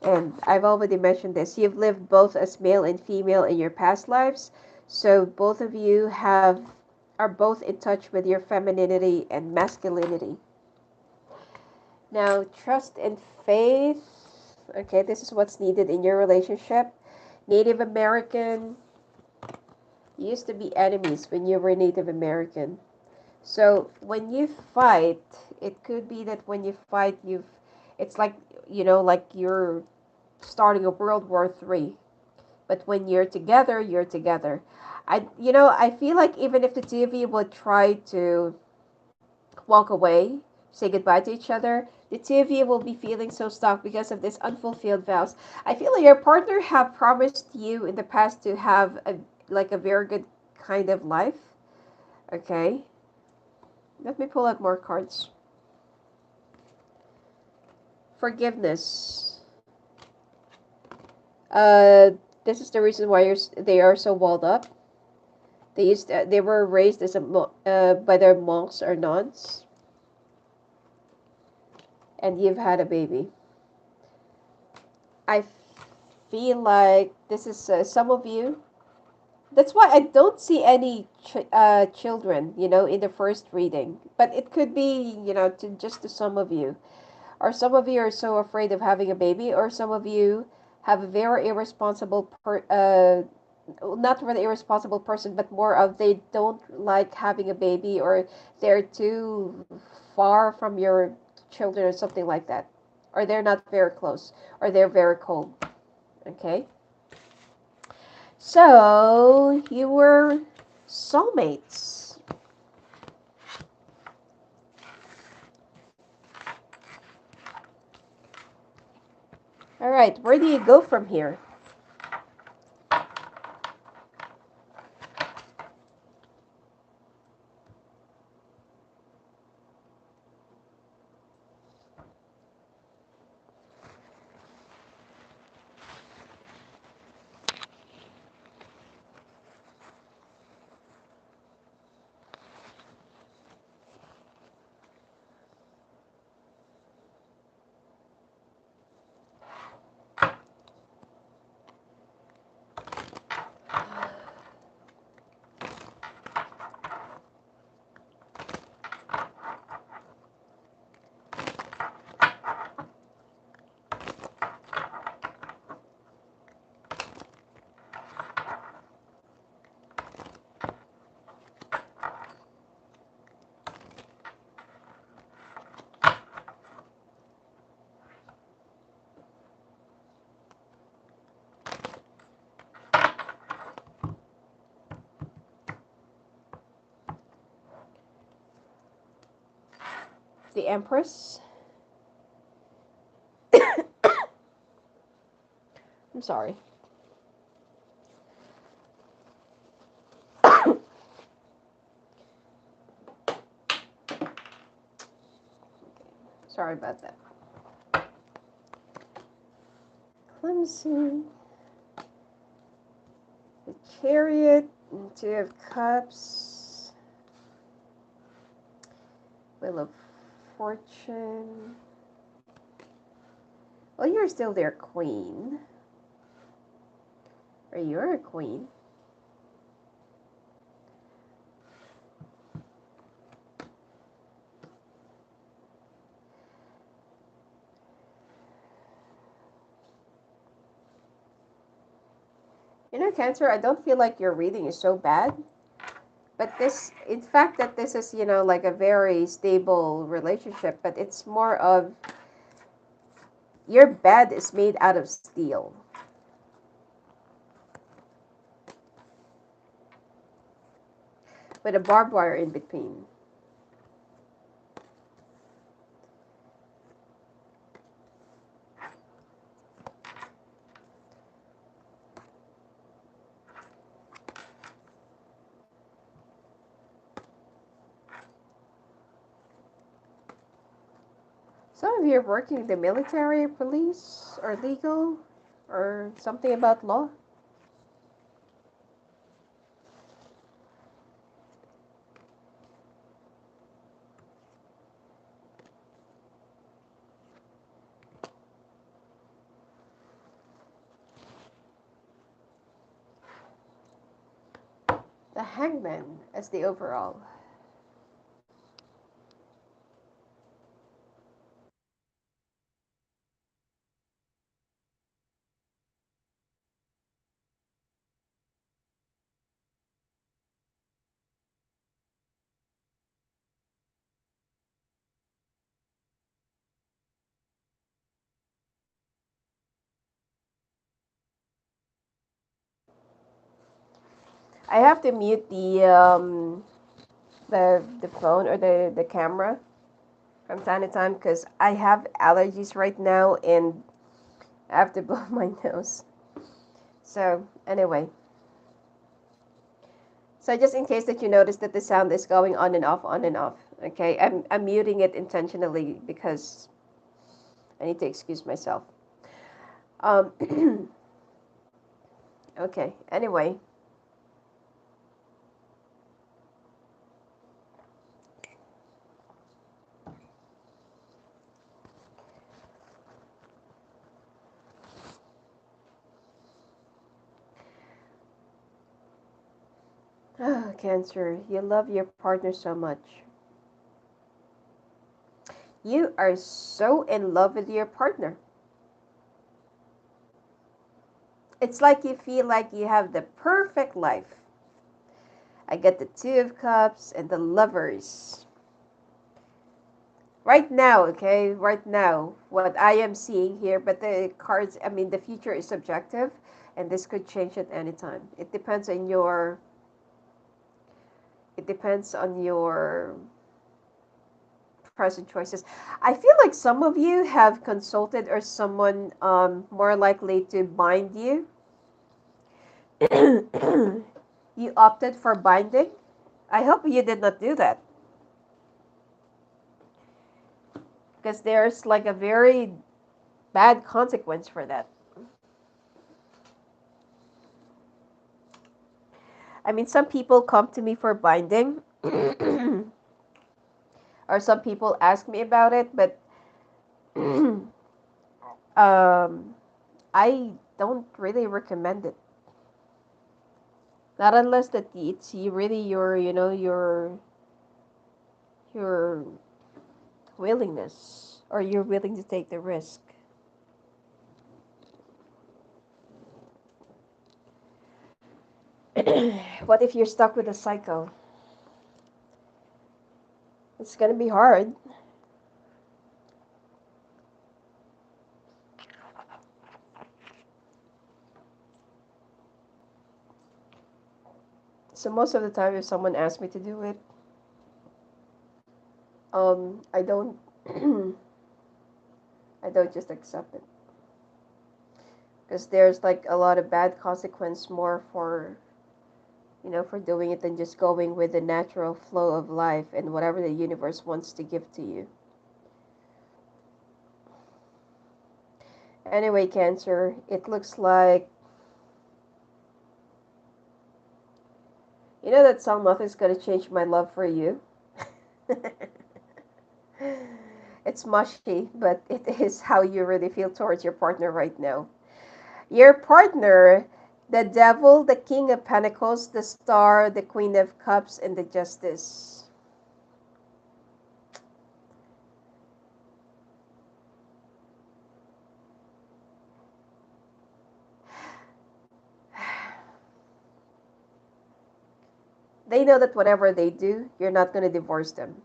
Speaker 1: And I've already mentioned this. You've lived both as male and female in your past lives. So both of you are both in touch with your femininity and masculinity. Now, trust and faith. Okay, this is what's needed in your relationship. Native American. You used to be enemies when you were Native American. So when you fight, it could be that when you fight, it's like, like you're starting a World War III. But when you're together, you're together. I feel like even if the two of you would try to walk away, say goodbye to each other, the two of you will be feeling so stuck because of this unfulfilled vows. I feel like your partner have promised you in the past to have a very good kind of life. Okay, let me pull out more cards. Forgiveness. Uh, this is the reason why they are so walled up. They were raised as by their monks or nuns, and you've had a baby. I feel like this is some of you. That's why I don't see any children, in the first reading. But it could be, to some of you. Or some of you are so afraid of having a baby, or some of you have a very not really irresponsible person, but more of they don't like having a baby, or they're too far from your children, or something like that. Or they're not very close, or they're very cold. Okay? So, you were soulmates. All right, where do you go from here? The Empress. I'm sorry. Sorry about that. Clemson. The Chariot. Two of Cups. Wheel of Fortune. Well, you're still their queen. Or you're a queen. You know, Cancer, I don't feel like your reading is so bad. But this, in fact, that this is, like a very stable relationship, but it's more of your bed is made out of steel. With a barbed wire in between. Some of you are working in the military, police, or legal, or something about law. The Hangman as the overall. I have to mute the phone or the camera from time to time because I have allergies right now and I have to blow my nose. So anyway, so just in case that you notice that the sound is going on and off, on and off. Okay, I'm muting it intentionally because I need to excuse myself. Um, okay. Anyway, oh, Cancer, you love your partner so much. You are so in love with your partner. It's like you feel like you have the perfect life. I get the Two of Cups and the Lovers. Right now, okay, right now, what I am seeing here, but the cards, I mean, the future is subjective, and this could change at any time. It depends on your present choices. I feel like some of you have consulted or someone more likely to bind you. You opted for binding. I hope you did not do that. Because there's like a very bad consequence for that. I mean, some people come to me for binding, or some people ask me about it, but I don't really recommend it. Not unless that it's really your willingness, or you're willing to take the risk. What if you're stuck with a psycho? It's gonna be hard. So most of the time, if someone asks me to do it, I don't I don't just accept it. Because there's like a lot of bad consequence more for, for doing it than just going with the natural flow of life and whatever the universe wants to give to you. Anyway, Cancer, it looks like, that song, Nothing's Gonna Change My Love for You? It's mushy, but it is how you really feel towards your partner right now. Your partner, the Devil, the King of Pentacles, the Star, the Queen of Cups, and the Justice. They know that whatever they do, you're not going to divorce them.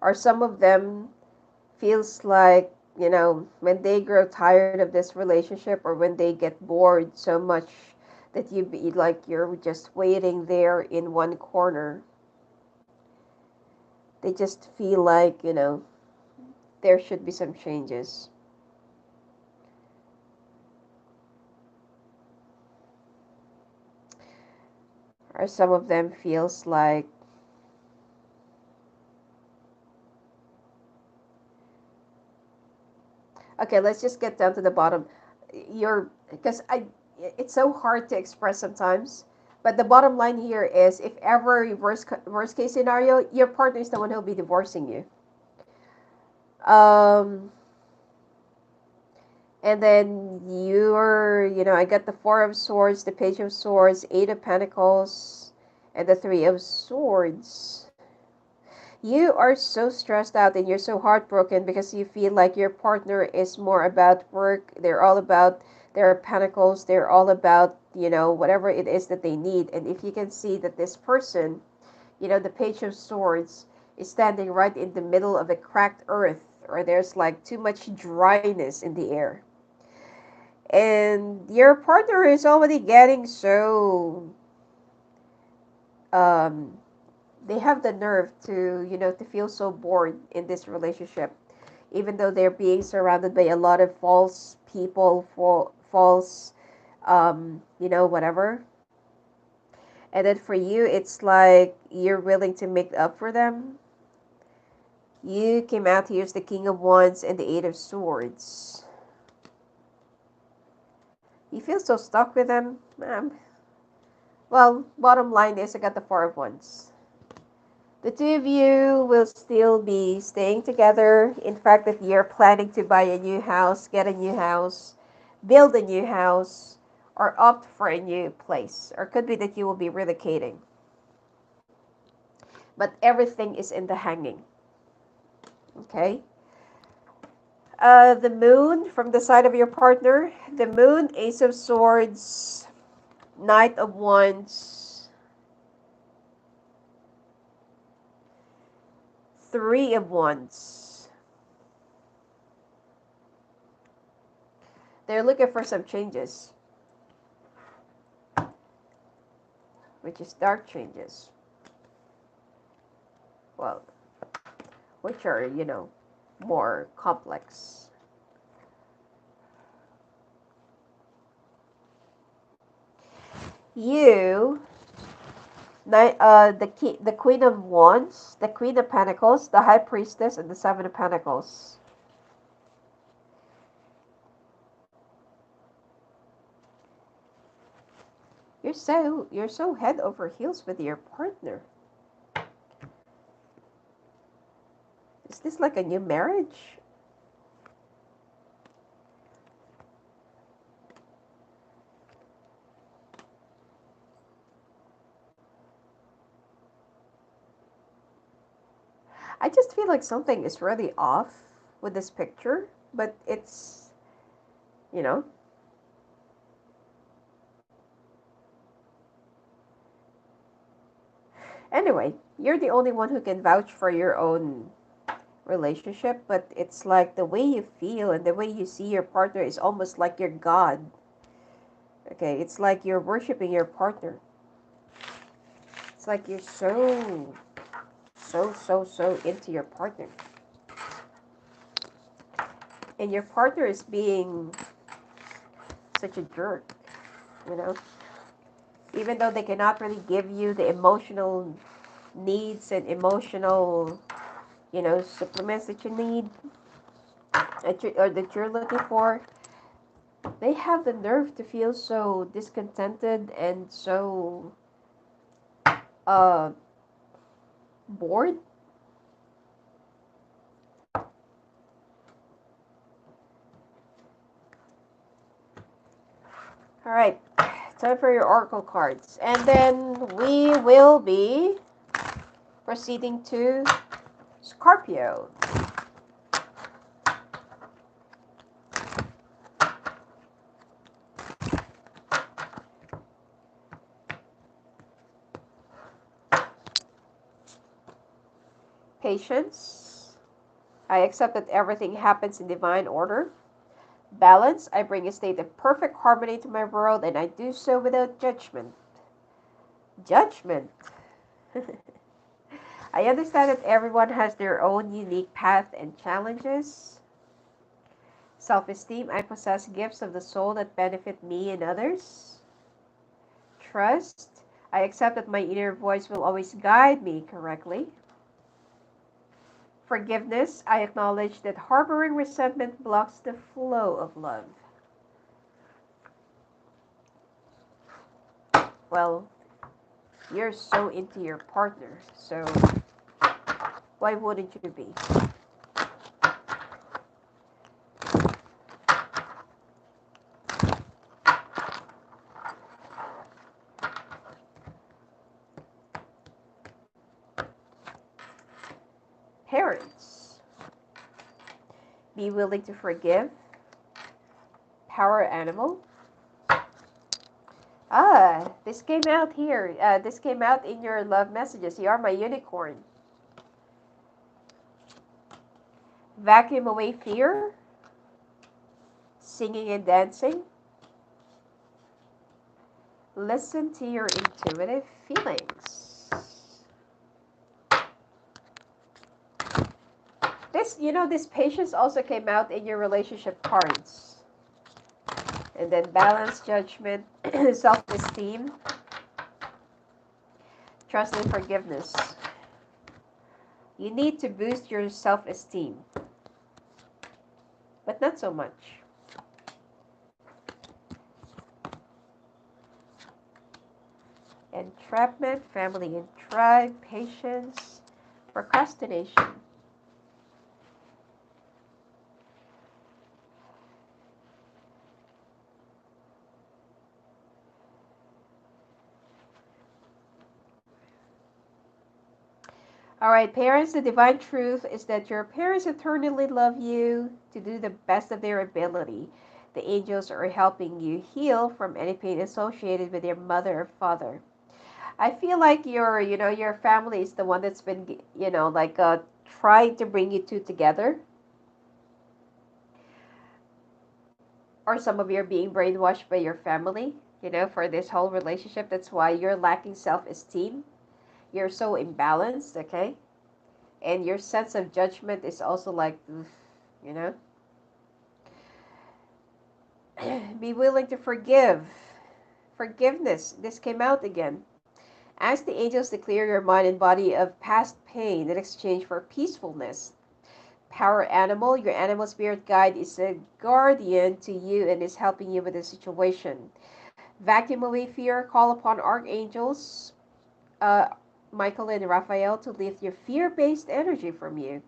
Speaker 1: Or some of them feels like, when they grow tired of this relationship or when they get bored so much that you be like you're just waiting there in one corner, they just feel like, there should be some changes. Or some of them feels like okay, let's just get down to the bottom. Because it's so hard to express sometimes. But the bottom line here is, if ever worst case scenario, your partner is the one who'll be divorcing you. And then I got the Four of Swords, the Page of Swords, Eight of Pentacles, and the Three of Swords. You are so stressed out and you're so heartbroken because you feel like your partner is more about work. They're all about their pentacles. They're all about, whatever it is that they need. And if you can see that this person, the Page of Swords, is standing right in the middle of a cracked earth, or there's like too much dryness in the air. And your partner is already getting so they have the nerve to feel so bored in this relationship, even though they're being surrounded by a lot of false people, false whatever. And then for you, it's like you're willing to make up for them. You came out here as the King of Wands and the Eight of Swords. You feel so stuck with them. Well, bottom line is I got the Four of Wands. The two of you will still be staying together. In fact, that you're planning to buy a new house, get a new house, build a new house, or opt for a new place. Or it could be that you will be relocating. But everything is in the hanging. Okay? The Moon from the side of your partner. The Moon, Ace of Swords, Knight of Wands, Three of Wands. They're looking for some changes, which is dark changes. Well, which are, more complex. You, the Queen of Wands, the Queen of Pentacles, the High Priestess, and the Seven of Pentacles. You're so head over heels with your partner. Is this like a new marriage? I just feel like something is really off with this picture, but it's, Anyway, you're the only one who can vouch for your own relationship, but it's like the way you feel and the way you see your partner is almost like you're God. Okay, it's like you're worshiping your partner. It's like you're so into your partner. And your partner is being such a jerk, you know, even though they cannot really give you the emotional needs and emotional, supplements that you need, or that you're looking for. They have the nerve to feel so discontented and so uh, bored. All right, time for your oracle cards. And then we will be proceeding to Scorpio. Patience. I accept that everything happens in divine order. Balance. I bring a state of perfect harmony to my world, and I do so without judgment. Judgment. I understand that everyone has their own unique path and challenges. Self-esteem. I possess gifts of the soul that benefit me and others. Trust. I accept that my inner voice will always guide me correctly. Forgiveness. I acknowledge that harboring resentment blocks the flow of love. Well, you're so into your partner, so why wouldn't you be? Parents. Be willing to forgive. Power animal. This came out here. This came out in your love messages. You are my unicorn. Vacuum away fear. Singing and dancing. Listen to your intuitive feelings. This patience also came out in your relationship cards. And then balance, judgment, self-esteem, trust and forgiveness. You need to boost your self-esteem, but not so much. Entrapment, family and tribe, patience, procrastination. All right, parents, the divine truth is that your parents eternally love you to do the best of their ability. The angels are helping you heal from any pain associated with your mother or father. I feel like your family is the one that's been, trying to bring you two together. Or some of you are being brainwashed by your family, for this whole relationship. That's why you're lacking self-esteem. You're so imbalanced, okay? And your sense of judgment is also like, you know? Be willing to forgive. Forgiveness. This came out again. Ask the angels to clear your mind and body of past pain in exchange for peacefulness. Power animal. Your animal spirit guide is a guardian to you and is helping you with the situation. Vacuum away fear. Call upon archangels, Michael and Raphael, to lift your fear-based energy from you,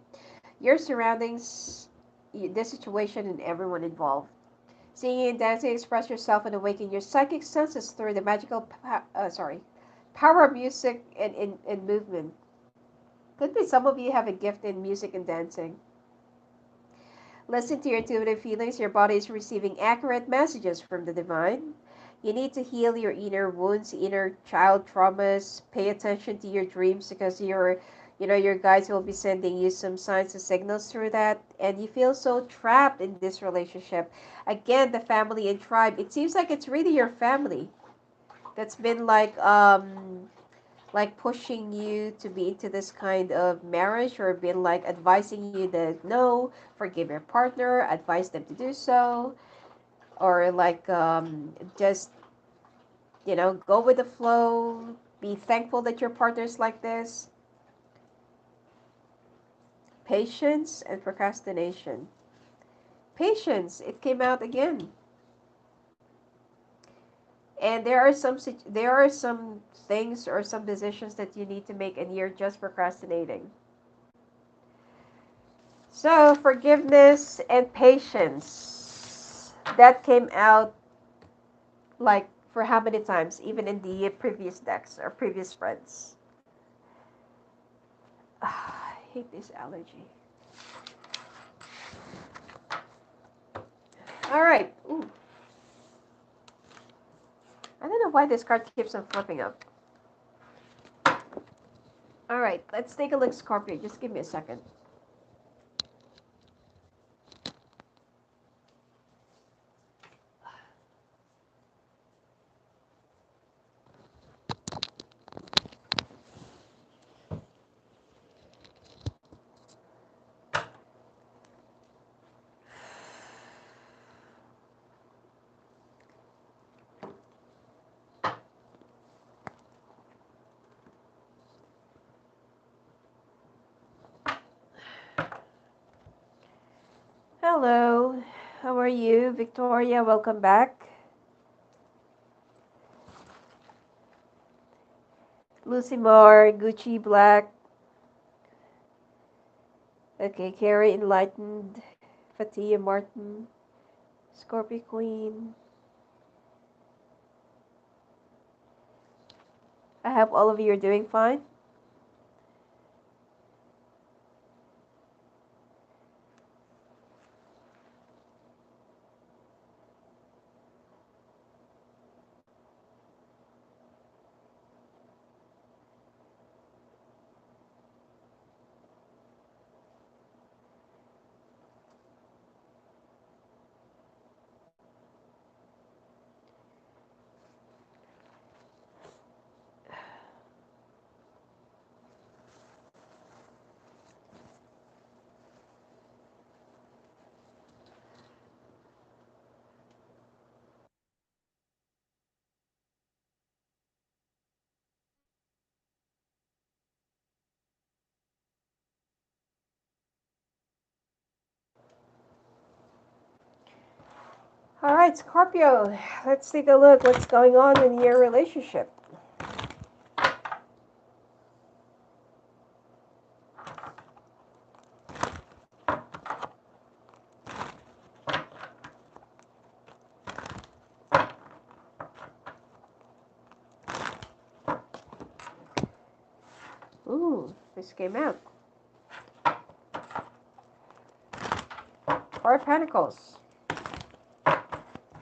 Speaker 1: your surroundings, this situation, and everyone involved. Singing and dancing, express yourself and awaken your psychic senses through the power of music and movement. Could be some of you have a gift in music and dancing. Listen to your intuitive feelings. Your body is receiving accurate messages from the divine. You need to heal your inner wounds, inner child traumas. Pay attention to your dreams because your guides will be sending you some signs and signals through that. And you feel so trapped in this relationship. Again, the family and tribe. It seems like it's really your family that's been like pushing you to be into this kind of marriage, or been like advising you that no, forgive your partner, advise them to do so, or like just go with the flow, be thankful that your partner's like this. Patience and procrastination. Patience, it came out again. And there are some things or some decisions that you need to make, and you're just procrastinating. So forgiveness and patience, that came out like for how many times, even in the previous decks or previous spreads. I hate this allergy. All right. Ooh. I don't know why this card keeps on flipping up. All right, let's take a look, Scorpio. Just give me a second. Hello, how are you? Victoria, welcome back. Lucy Moore, Gucci Black. Okay, Carrie Enlightened. Fatia Martin. Scorpio Queen. I hope all of you are doing fine. All right, Scorpio, let's take a look what's going on in your relationship. Ooh, this came out. Four of Pentacles.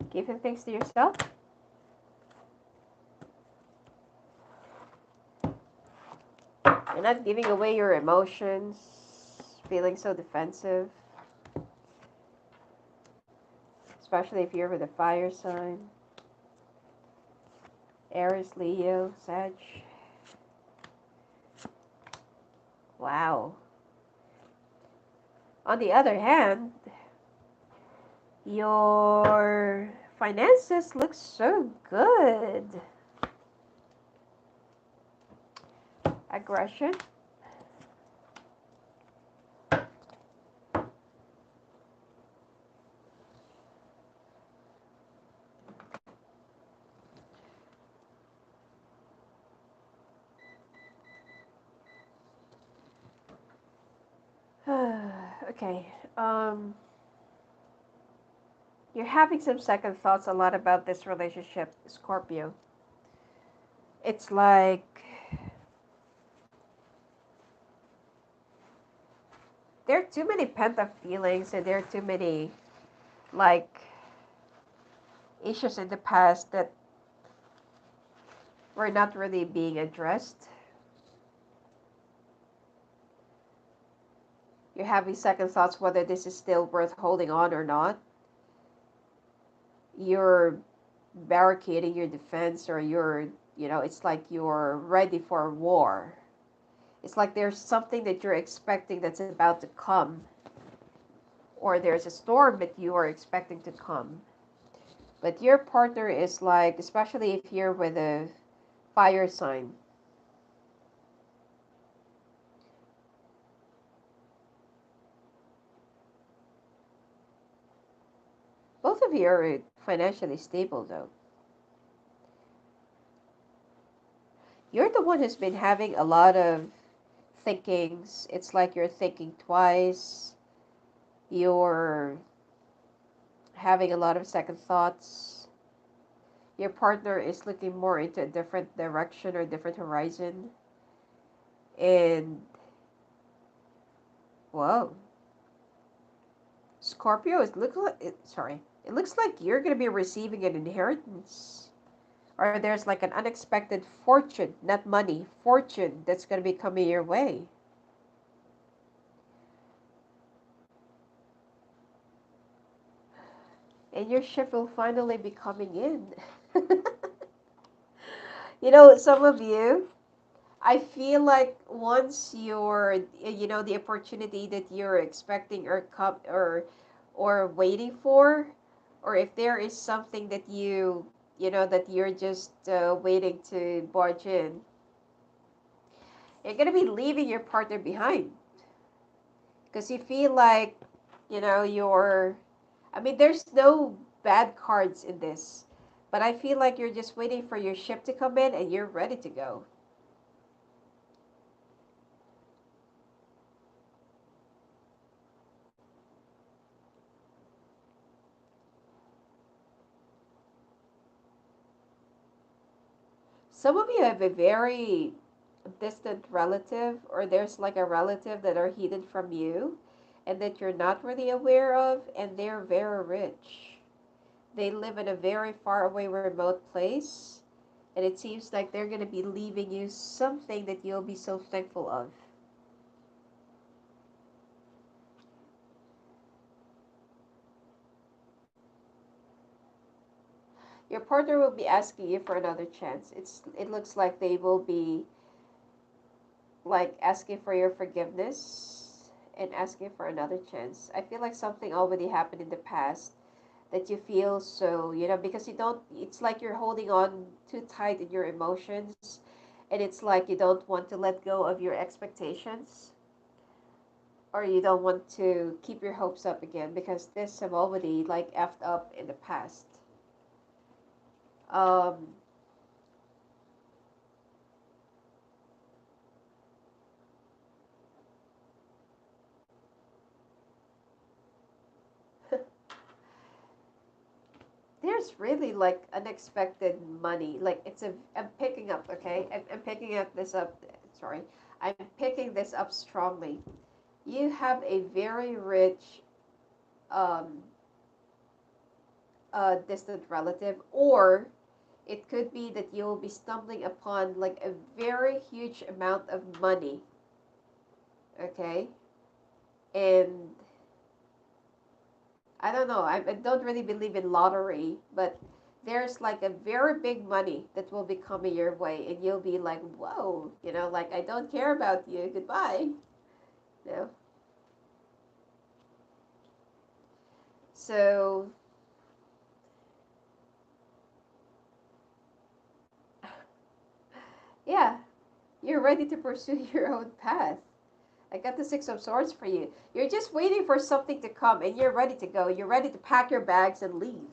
Speaker 1: Giving things to yourself. You're not giving away your emotions, feeling so defensive. Especially if you're with a fire sign. Aries, Leo, Sag. Wow. On the other hand, your finances look so good. Aggression. Okay. You're having some second thoughts a lot about this relationship, Scorpio. It's like there are too many pent up feelings, and there are too many like issues in the past that were not really being addressed. You're having second thoughts whether this is still worth holding on or not. You're barricading your defense, or you're it's like you're ready for war. It's like there's something that you're expecting that's about to come, or there's a storm that you are expecting to come. But your partner is like, especially if you're with a fire sign, both of you are financially stable though. You're the one who's been having a lot of thinkings. It's like you're thinking twice. You're having a lot of second thoughts. Your partner is looking more into a different direction or different horizon. And, whoa, Scorpio is look like sorry. It looks like you're gonna be receiving an inheritance. Or there's like an unexpected fortune, not money, fortune that's gonna be coming your way. And your ship will finally be coming in. Some of you, I feel like once the opportunity that you're expecting or waiting for, or if there is something that that you're just waiting to barge in, you're gonna be leaving your partner behind because you feel like, you're. I mean, there's no bad cards in this, but I feel like you're just waiting for your ship to come in and you're ready to go. Some of you have a very distant relative, or there's like a relative that are hidden from you and that you're not really aware of, and they're very rich. They live in a very far away remote place, and it seems like they're going to be leaving you something that you'll be so thankful of. Your partner will be asking you for another chance. It looks like they will be like asking for your forgiveness and asking for another chance. I feel like something already happened in the past that you feel so, because you don't, it's like you're holding on too tight in your emotions, and it's like you don't want to let go of your expectations, or you don't want to keep your hopes up again because this have already like effed up in the past. Um, there's really like unexpected money. Like I'm picking up, okay? I'm picking up this up. Sorry, I'm picking this up strongly. You have a very rich um, distant relative, or it could be that you'll be stumbling upon like a very huge amount of money, okay? And I don't know, I don't really believe in lottery, but there's like a very big money that will be coming your way, and you'll be like, whoa, like I don't care about you, goodbye. You know? So, yeah, you're ready to pursue your own path. I got the Six of Swords for you. You're just waiting for something to come and you're ready to go. You're ready to pack your bags and leave.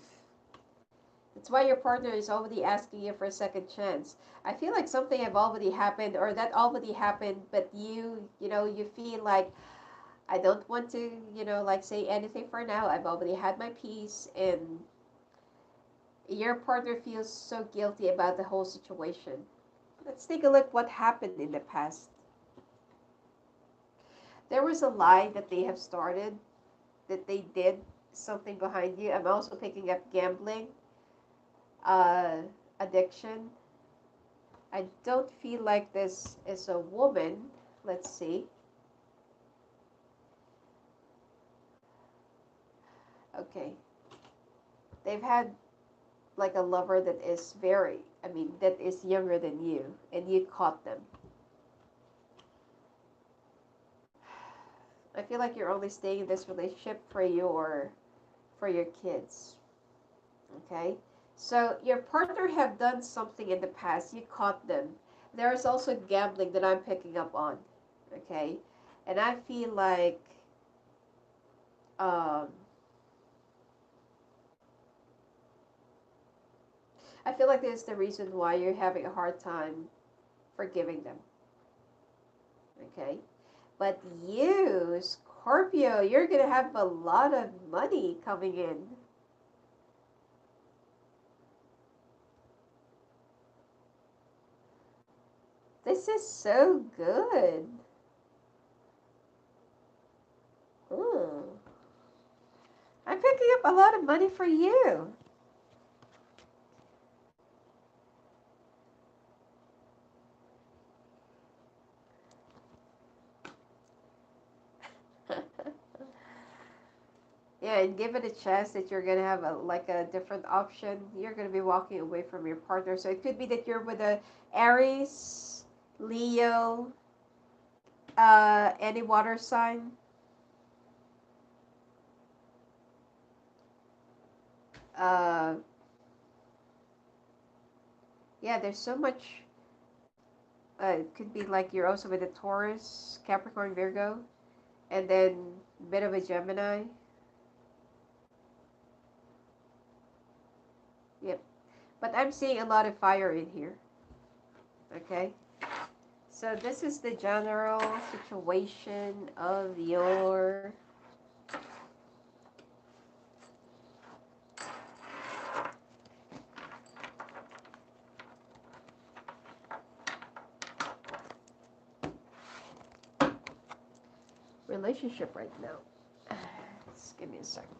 Speaker 1: That's why your partner is already asking you for a second chance. I feel like something have already happened or that already happened, but you feel like I don't want to, like say anything for now. I've already had my peace, and your partner feels so guilty about the whole situation. Let's take a look what happened in the past. There was a lie that they have started, that they did something behind you. I'm also picking up gambling, uh, addiction. I don't feel like this is a woman. Let's see. Okay. They've had like a lover that is very I mean, that is younger than you, and you caught them. I feel like you're only staying in this relationship for your kids. Okay? So your partner have done something in the past. You caught them. There's also gambling that I'm picking up on. Okay? And um, I feel like this is the reason why you're having a hard time forgiving them. Okay? But you, Scorpio, you're going to have a lot of money coming in. This is so good. Mm. I'm picking up a lot of money for you. Yeah, and give it a chance that you're gonna have a different option. You're gonna be walking away from your partner. So it could be that you're with a Aries, Leo, any water sign. Uh, yeah, there's so much. It could be like you're also with a Taurus, Capricorn, Virgo, and then a bit of a Gemini. Yep. But I'm seeing a lot of fire in here. Okay. So this is the general situation of your relationship right now. Just give me a second.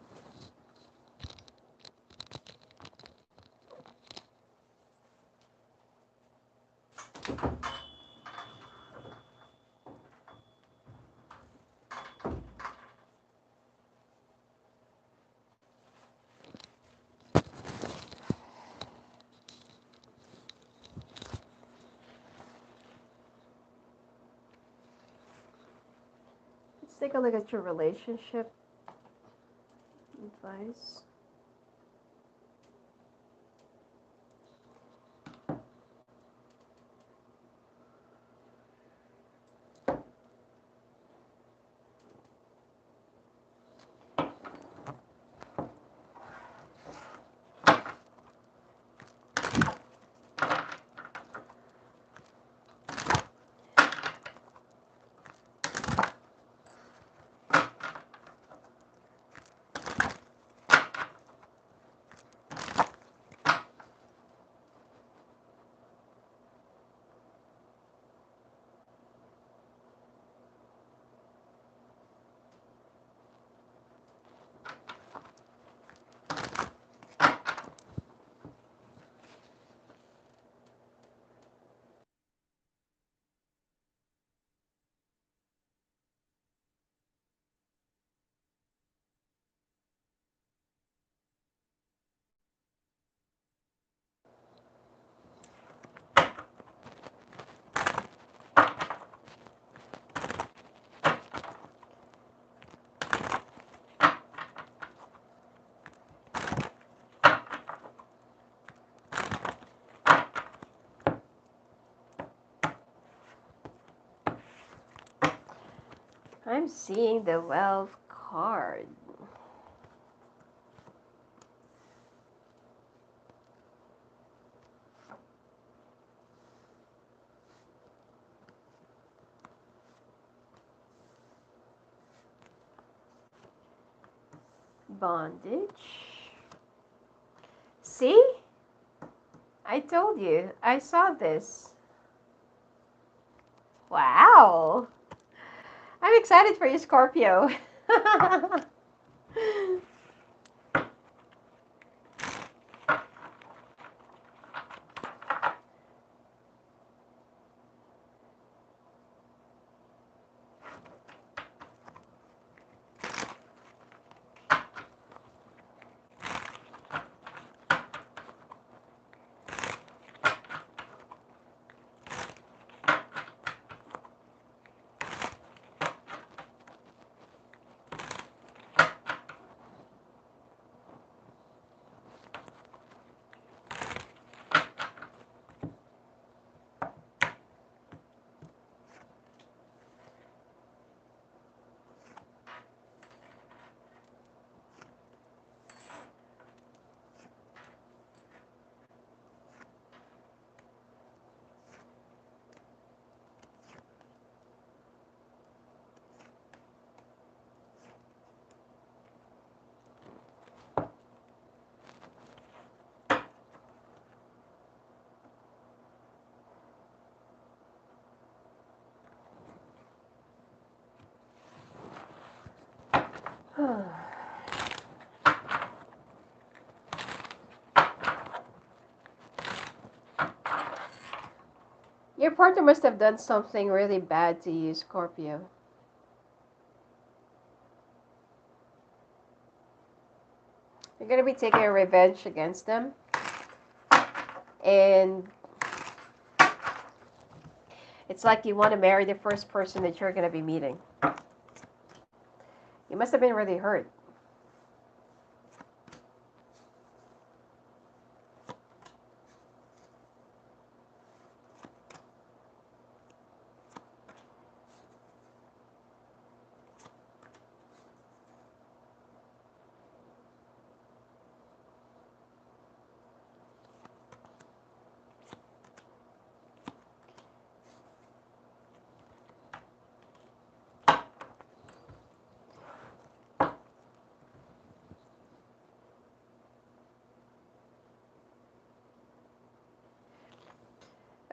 Speaker 1: Let's take a look at your relationship advice. I'm seeing the wealth card. Bondage. See? I told you. I saw this. Wow. I'm excited for you, Scorpio. Your partner must have done something really bad to you, Scorpio. You're going to be taking a revenge against them. And it's like you want to marry the first person that you're going to be meeting. You must have been really hurt.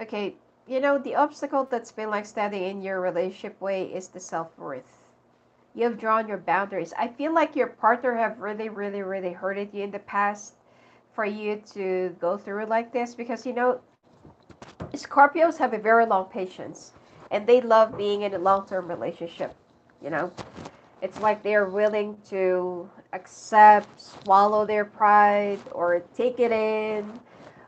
Speaker 1: Okay, you know, the obstacle that's been like standing in your relationship way is the self-worth. You have drawn your boundaries. I feel like your partner have really, really, really hurted you in the past for you to go through like this because, you know, Scorpios have a very long patience and they love being in a long-term relationship, you know. It's like they're willing to accept, swallow their pride, or take it in,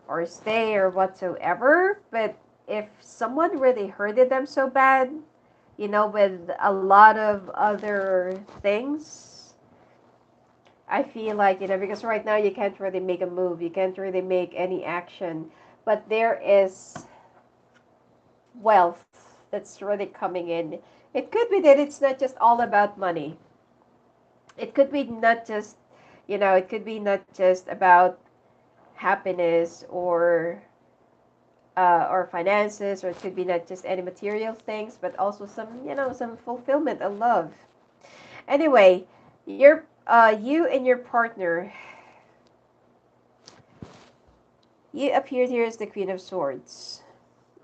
Speaker 1: or stay, or whatsoever. But if someone really hurted them so bad, you know, with a lot of other things, I feel like, you know, because right now you can't really make a move, you can't really make any action, but there is wealth that's really coming in. It could be that it's not just all about money. It could be not just, you know, it could be not just about happiness or finances, or it could be not just any material things, but also some, you know, some fulfillment and love. Anyway, you and your partner, you appeared here as the Queen of Swords.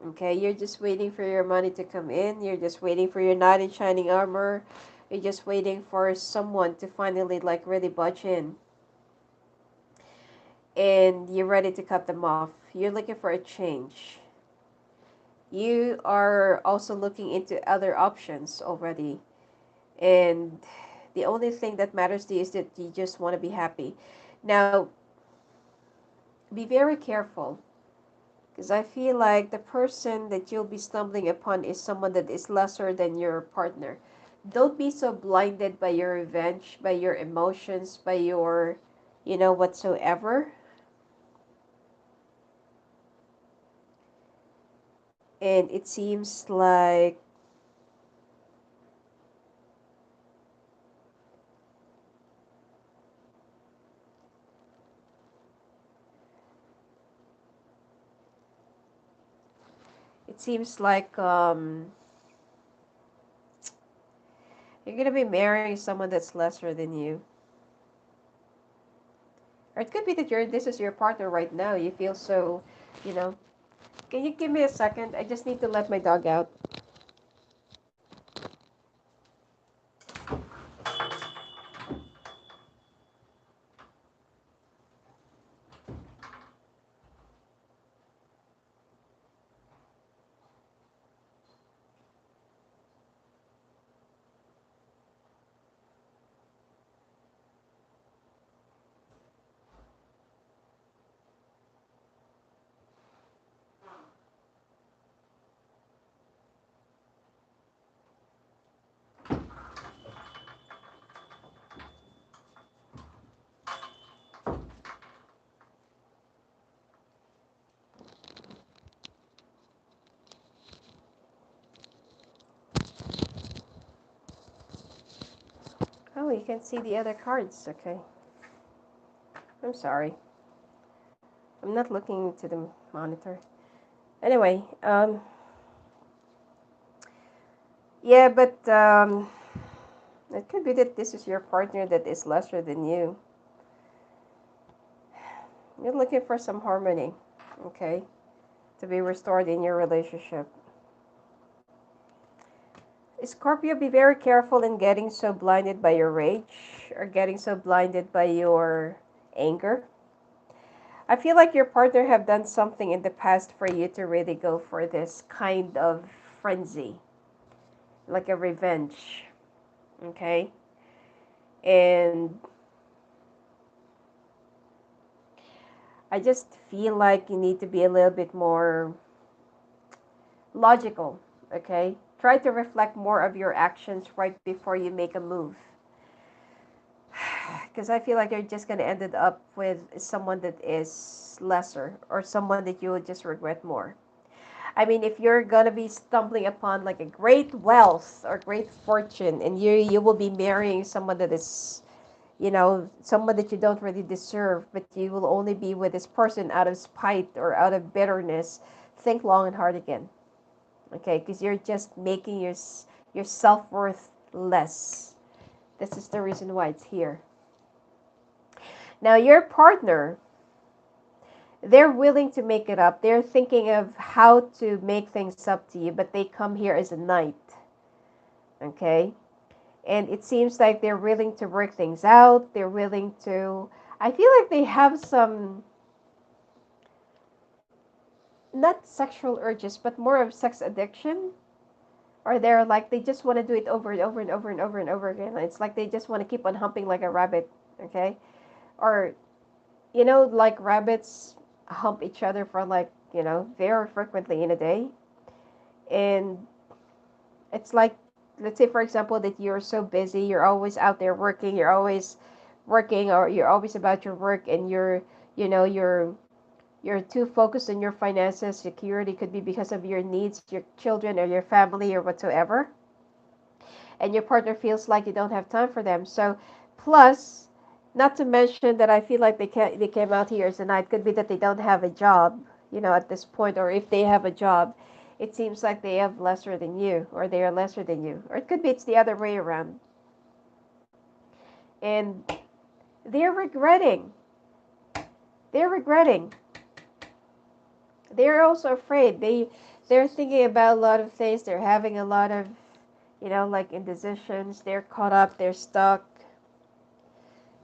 Speaker 1: Okay, you're just waiting for your money to come in. You're just waiting for your knight in shining armor. You're just waiting for someone to finally like really budge in. And you're ready to cut them off. You're looking for a change. You are also looking into other options already. And the only thing that matters to you is that you just want to be happy. Now, be very careful because I feel like the person that you'll be stumbling upon is someone that is lesser than your partner. Don't be so blinded by your revenge, by your emotions, by your, you know, whatsoever. And it seems like it seems like you're gonna be marrying someone that's lesser than you. Or it could be that this is your partner right now. You feel so, you know. Can you give me a second? I just need to let my dog out. Oh, you can see the other cards. Okay. I'm sorry. I'm not looking into the monitor. Anyway, yeah, but it could be that this is your partner that is lesser than you. You're looking for some harmony, okay, to be restored in your relationship. Scorpio, be very careful in getting so blinded by your rage. rage or getting so blinded by your anger. I feel like your partner have done something in the past for you to really go for this kind of frenzy, like a revenge. Okay? And I just feel like you need to be a little bit more logical. Okay? Try to reflect more of your actions right before you make a move. Because I feel like you're just going to end it up with someone that is lesser or someone that you would just regret more. I mean, if you're going to be stumbling upon like a great wealth or great fortune and you will be marrying someone that is, someone that you don't really deserve, but you will only be with this person out of spite or out of bitterness, think long and hard again. Okay? Because you're just making your self-worth less. This is the reason why it's here. Now, your partner, they're willing to make it up. They're thinking of how to make things up to you, but they come here as a knight. Okay? And it seems like they're willing to work things out. They're willing to... I feel like they have some... not sexual urges, but more of sex addiction. Or they're like, they just want to do it over and over and over and over and over again. It's like they just want to keep on humping like a rabbit. Okay? Or... like rabbits hump each other for like, very frequently in a day. And it's like, let's say, for example, that you're so busy, you're always out there working, or you're always about your work, and you're too focused on your finances, security could be because of your needs, your children or your family or whatsoever. And your partner feels like you don't have time for them. So, plus, not to mention that I feel like they came out here as a night. Could be that they don't have a job, at this point, or if they have a job, it seems like they have lesser than you, or they are lesser than you, or it could be it's the other way around. And they're regretting. They're regretting. They're also afraid. They're thinking about a lot of things. They're having a lot of, like indecisions. They're caught up. They're stuck.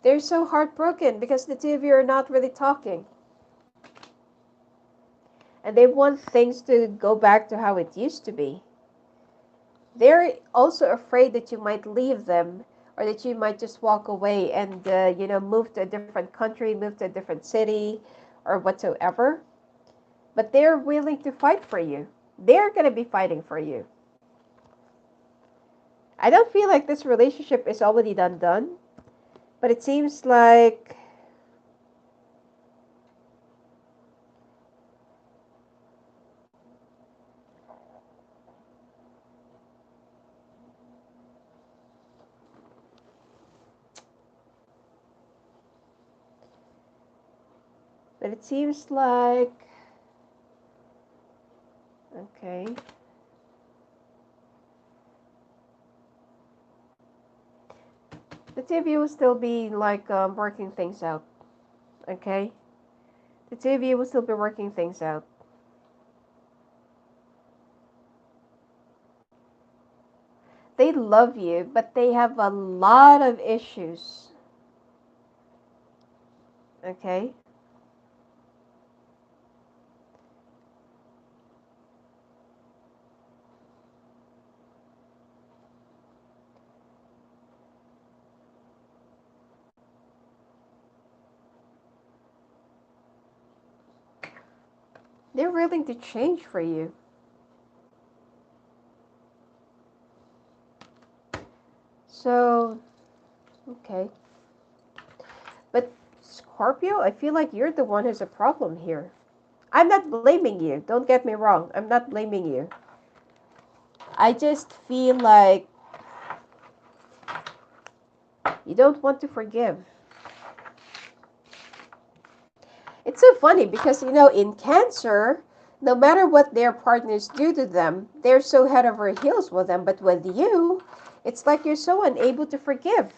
Speaker 1: They're so heartbroken because the two of you are not really talking. And they want things to go back to how it used to be. They're also afraid that you might leave them or that you might just walk away and, move to a different country, move to a different city or whatsoever. But they're willing to fight for you. They're going to be fighting for you. I don't feel like this relationship is already done. But it seems like okay. The two of you will still be like working things out. Okay? The two of you will still be working things out. They love you, but they have a lot of issues. Okay? They're willing to change for you. So, okay. But Scorpio, I feel like you're the one who's a problem here. I'm not blaming you. Don't get me wrong. I'm not blaming you. I just feel like you don't want to forgive. It's so funny because, in Cancer, no matter what their partners do to them, they're so head over heels with them. But with you, it's like you're so unable to forgive.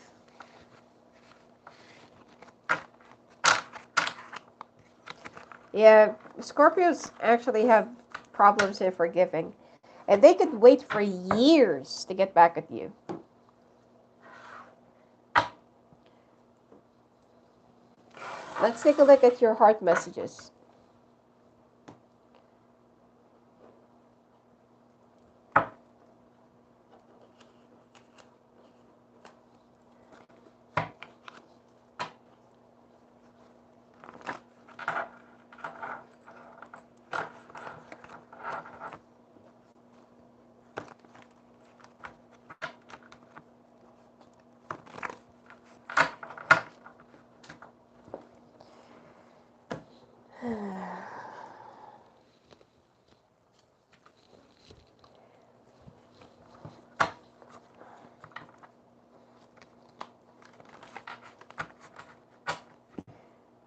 Speaker 1: Yeah, Scorpios actually have problems in forgiving. And they could wait for years to get back at you. Let's take a look at your heart messages.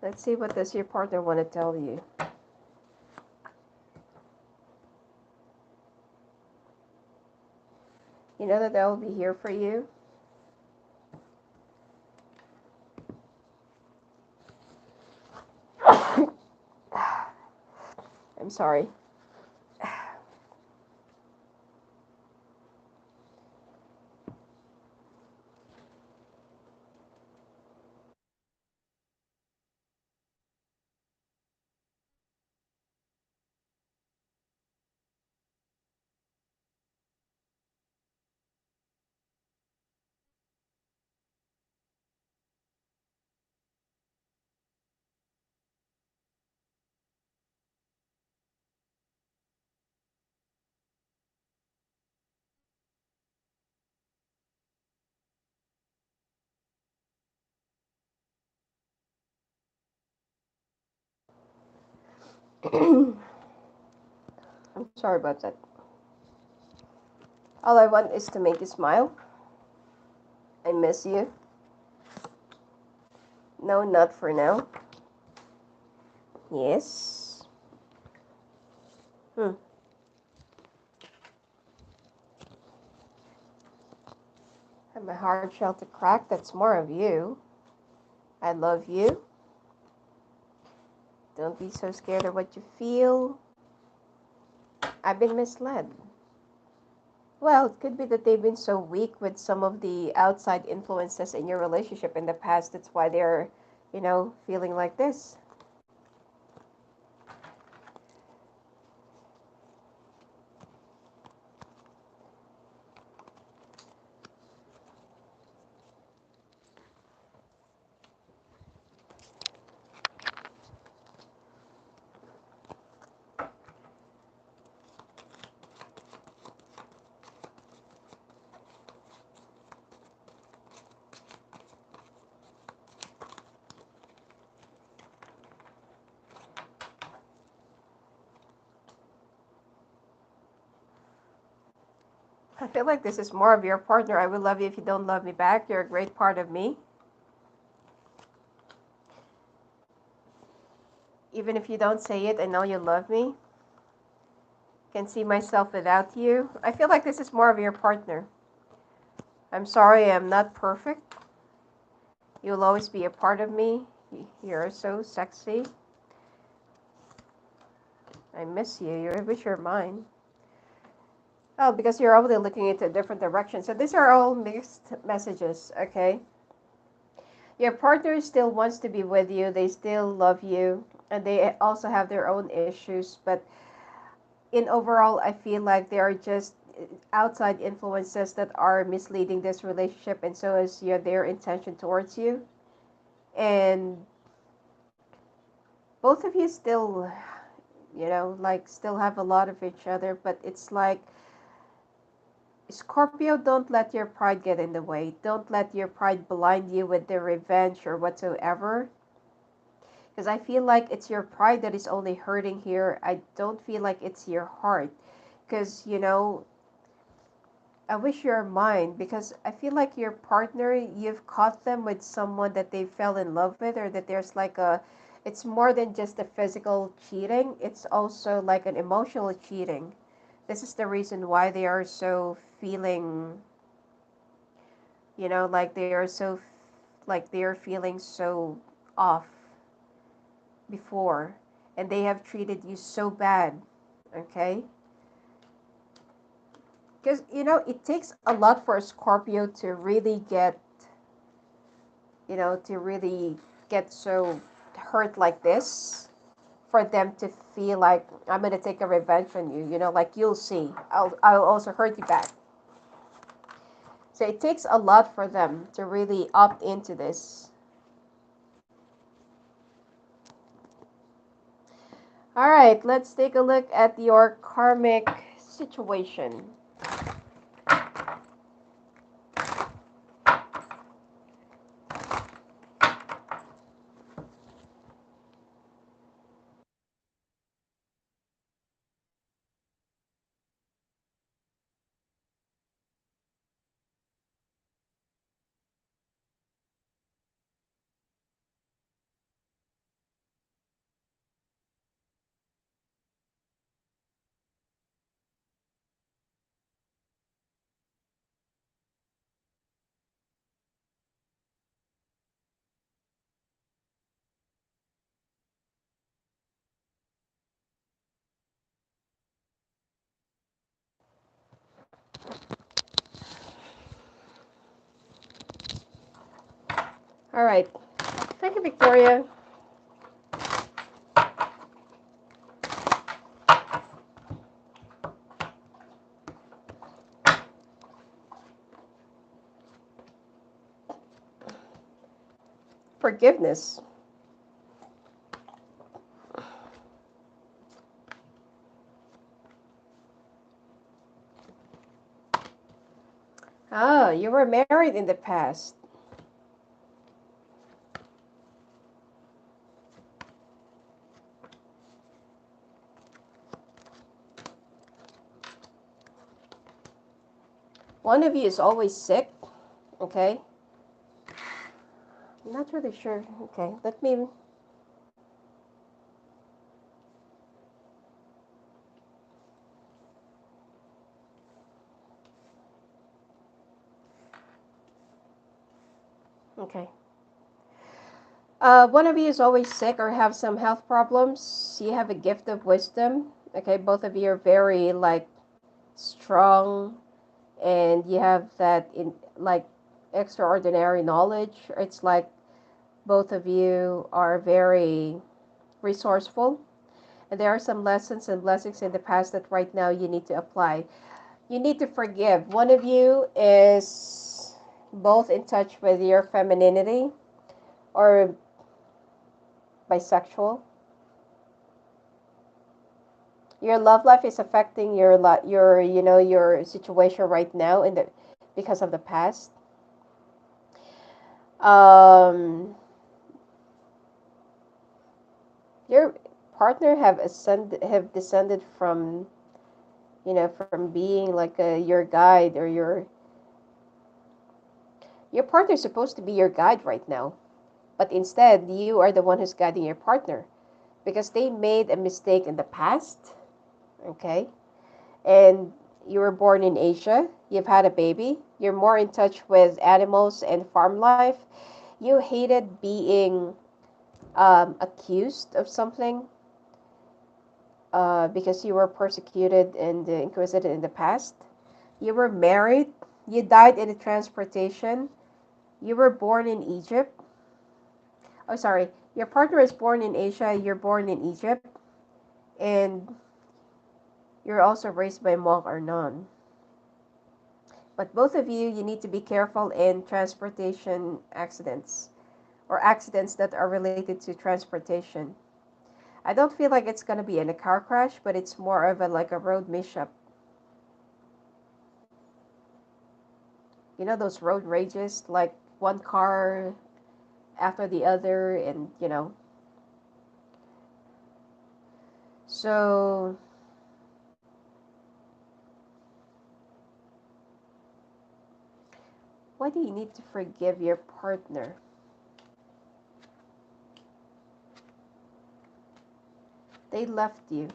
Speaker 1: Let's see, what does your partner want to tell you? You know that they'll be here for you. I'm sorry. I'm sorry about that. All I want is to make you smile. I miss you. No, not for now. Yes. Hmm. And my heart felt a crack. That's more of you. I love you. Don't be so scared of what you feel. I've been misled. Well, it could be that they've been so weak with some of the outside influences in your relationship in the past. That's why they're, feeling like this. I feel like this is more of your partner. I will love you if you don't love me back. You're a great part of me. Even if you don't say it, I know you love me. Can see myself without you. I feel like this is more of your partner. I'm sorry I'm not perfect. You'll always be a part of me. You're so sexy. I miss you. I wish you're mine. Oh, because you're already looking into a different direction. So these are all mixed messages, okay? Your partner still wants to be with you. They still love you. And they also have their own issues. But in overall, I feel like they are just outside influences that are misleading this relationship. And so is their intention towards you. And both of you still, still have a lot of each other. But it's like, Scorpio, don't let your pride get in the way. Don't let your pride blind you with the revenge or whatsoever. Because I feel like it's your pride that is only hurting here. I don't feel like it's your heart. Because, I wish you're mine. Because I feel like your partner, you've caught them with someone that they fell in love with, or that there's like it's more than just a physical cheating. It's also like an emotional cheating. This is the reason why they are so feeling, like they are so, like they are feeling so off before, and they have treated you so bad, okay? Because, it takes a lot for a Scorpio to really get, to really get so hurt like this for them to feel like I'm gonna take a revenge on you. You know, like you'll see, I'll also hurt you back. So it takes a lot for them to really opt into this. All right, let's take a look at your karmic situation. All right, thank you, Victoria. Forgiveness. Oh, you were married in the past. One of you is always sick, okay? I'm not really sure. Okay, let me. Okay. One of you is always sick or have some health problems. You have a gift of wisdom. Okay, both of you are very like strong, and you have that in like extraordinary knowledge. It's like both of you are very resourceful, and there are some lessons and blessings in the past that right now you need to apply. You need to forgive. One of you is both in touch with your femininity or bisexual. Your love life is affecting your situation right now in the because of the past. Um, your partner have descended from from being like your guide or your partner is supposed to be your guide right now, but instead you are the one who's guiding your partner because they made a mistake in the past. Okay, and you were born in Asia, you've had a baby, you're more in touch with animals and farm life. You hated being accused of something because you were persecuted and inquisited in the past. You were married, you died in a transportation, you were born in Egypt. Oh, sorry, your partner is born in Asia, you're born in Egypt, and you're also raised by monk or nun. But both of you, you need to be careful in transportation accidents or accidents that are related to transportation. I don't feel like it's going to be in a car crash, but it's more of a like a road mishap. You know those road rages, like one car after the other, and So, why do you need to forgive your partner? They left you,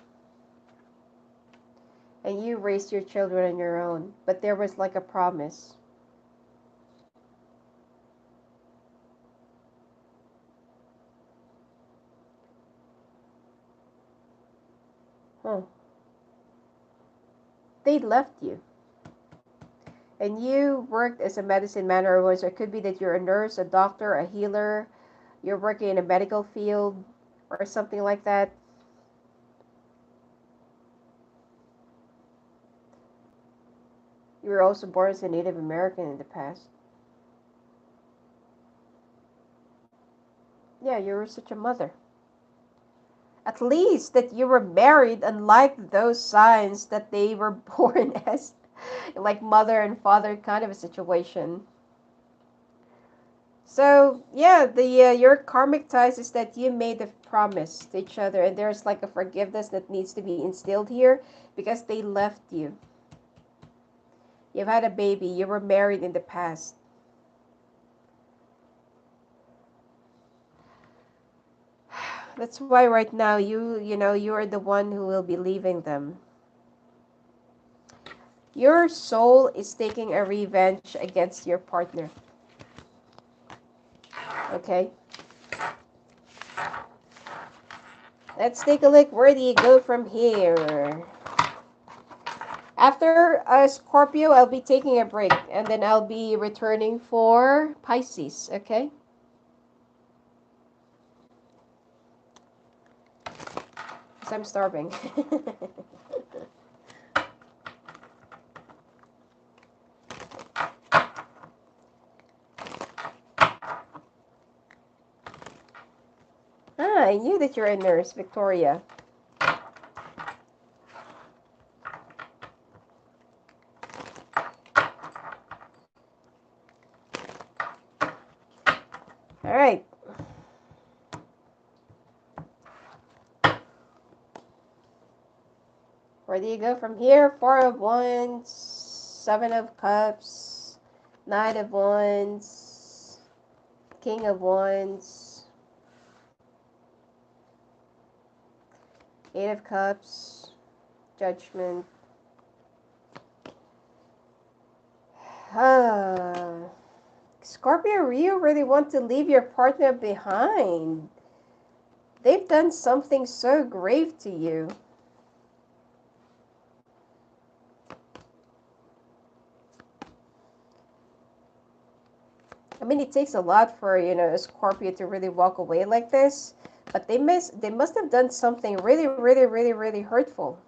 Speaker 1: and you raised your children on your own, but there was like a promise. Huh. They left you. And you worked as a medicine man or it could be that you're a nurse, a doctor, a healer, You're working in a medical field or something like that. You were also born as a Native American in the past. Yeah, you were such a mother. At least that you were married, unlike those signs that they were born as like mother and father kind of a situation. So yeah, the your karmic ties is that you made a promise to each other, and there's like a forgiveness that needs to be instilled here because they left you. You've had a baby. You were married in the past. That's why right now you are the one who will be leaving them. Your soul is taking a revenge against your partner. Okay? Let's take a look. Where do you go from here? After Scorpio, I'll be taking a break and then I'll be returning for Pisces, okay? Because I'm starving. Ah, I knew that you're a nurse, Victoria. All right. Where do you go from here? Four of Wands, Seven of Cups, Knight of Wands, King of Wands, Eight of Cups, Judgment. Scorpio, you really want to leave your partner behind. They've done something so grave to you. I mean, it takes a lot for, a Scorpio to really walk away like this. But they must have done something really, really, really, really hurtful.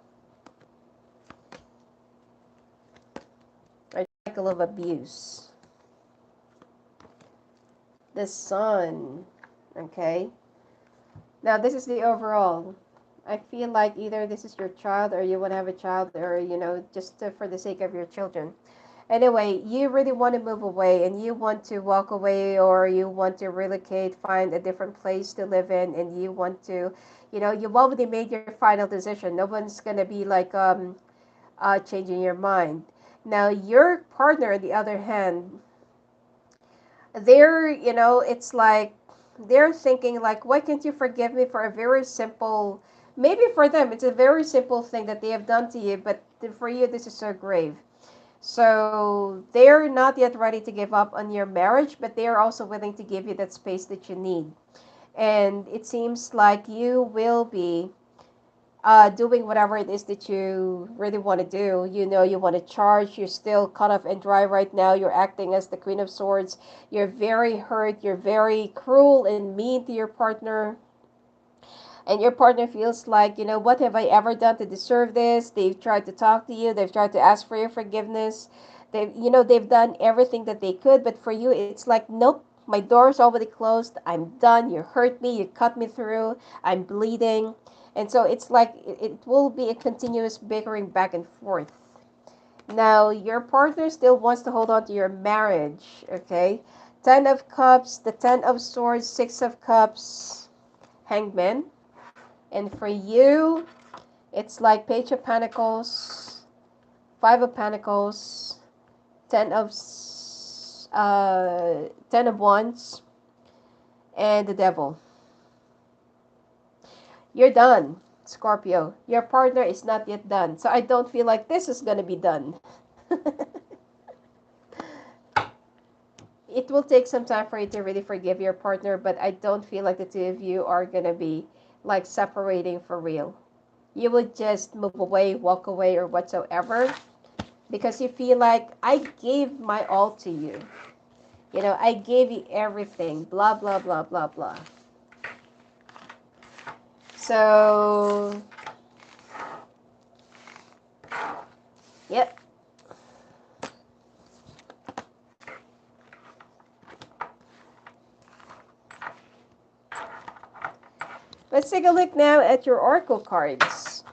Speaker 1: A cycle of abuse. The Sun. Okay. Now, this is the overall. I feel like either this is your child or you want to have a child or, just for the sake of your children. Anyway, you really want to move away and you want to walk away or you want to relocate, find a different place to live in, and you want to, you've already made your final decision. No one's going to be like changing your mind. Now, your partner, on the other hand, it's like they're thinking like, why can't you forgive me for a very simple, maybe for them, it's a very simple thing that they have done to you, but for you, this is so grave. So they're not yet ready to give up on your marriage, but they are also willing to give you that space that you need. And it seems like you will be doing whatever it is that you really want to do. You want to charge. You're still cut off and dry right now. You're acting as the Queen of Swords. You're very hurt. You're very cruel and mean to your partner. And your partner feels like, what have I ever done to deserve this? They've tried to talk to you. They've tried to ask for your forgiveness. They've done everything that they could. But for you, it's like, nope, my door's already closed. I'm done. You hurt me. You cut me through. I'm bleeding. And so it's like it will be a continuous bickering back and forth. Now, your partner still wants to hold on to your marriage, okay? Ten of Cups, the Ten of Swords, Six of Cups, Hangman. And for you, it's like Page of Pentacles, Five of Pentacles, Ten of Wands, and the Devil. You're done, Scorpio. Your partner is not yet done. So I don't feel like this is going to be done. It will take some time for you to really forgive your partner, but I don't feel like the two of you are going to be like separating for real. You would just move away, walk away, or whatsoever, because you feel like I gave my all to you. I gave you everything, blah, blah, blah, blah, blah. So, yep. Let's take a look now at your oracle cards.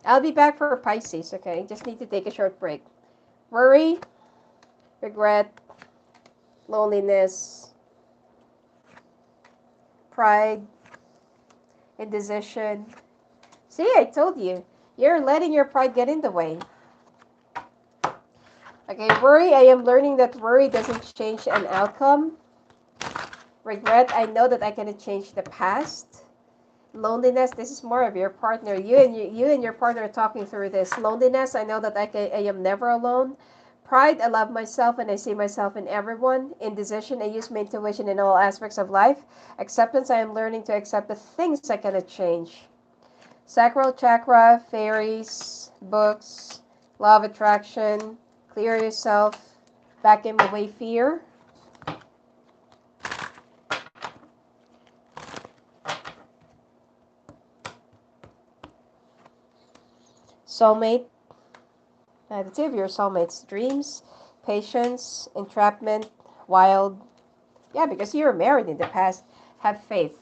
Speaker 1: I'll be back for Pisces, okay? Just need to take a short break. Worry, regret, loneliness, pride, indecision. See, I told you. You're letting your pride get in the way. Okay, worry, I am learning that worry doesn't change an outcome. Regret, I know that I cannot change the past. Loneliness, this is more of your partner. You and your partner are talking through this. Loneliness, I know that I am never alone. Pride, I love myself and I see myself in everyone. Indecision, I use my intuition in all aspects of life. Acceptance, I am learning to accept the things I cannot change. Sacral chakra, fairies, books, law of attraction, clear yourself, back in away fear. Soulmate, the two of your soulmates, dreams, patience, entrapment, wild. Yeah, because you were married in the past. Have faith.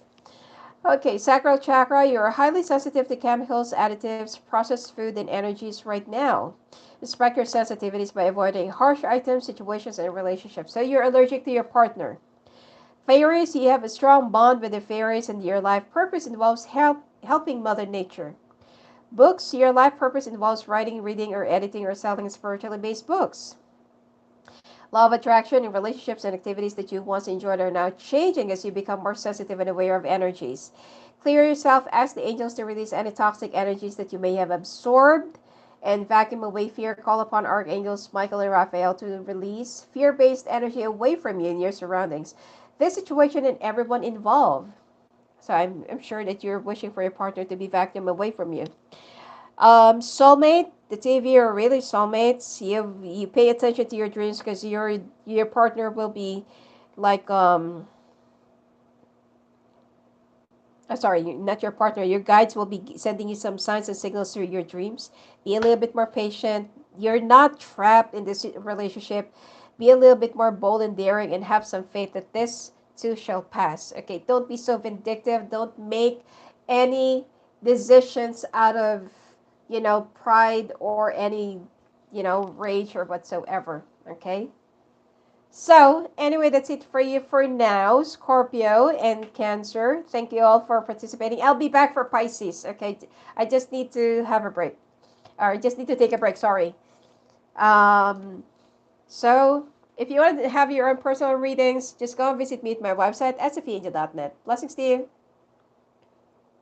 Speaker 1: Okay, sacral chakra, you're highly sensitive to chemicals, additives, processed food, and energies right now. Respect your sensitivities by avoiding harsh items, situations, and relationships. So you're allergic to your partner. Fairies, you have a strong bond with the fairies, and your life purpose involves helping Mother Nature. Books, your life purpose involves writing, reading, or editing or selling spiritually based books. Law of attraction in relationships and activities that you once enjoyed are now changing as you become more sensitive and aware of energies. Clear yourself, ask the angels to release any toxic energies that you may have absorbed, and vacuum away fear. Call upon archangels Michael and Raphael to release fear-based energy away from you and your surroundings. This situation and everyone involved. So I'm sure that you're wishing for your partner to be vacuumed away from you. Soulmate, the two of you are really soulmates. You pay attention to your dreams because your partner will be like sorry, not your partner. Your guides will be sending you some signs and signals through your dreams. Be a little bit more patient. You're not trapped in this relationship. Be a little bit more bold and daring, and have some faith that this too shall pass. Okay, don't be so vindictive. Don't make any decisions out of pride or any rage or whatsoever. Okay. So, anyway, that's it for you for now, Scorpio and Cancer. Thank you all for participating. I'll be back for Pisces, okay? I just need to have a break. Or I just need to take a break, sorry. Um, so, if you want to have your own personal readings, just go and visit me at my website at sophiaangel.net. Blessings to you.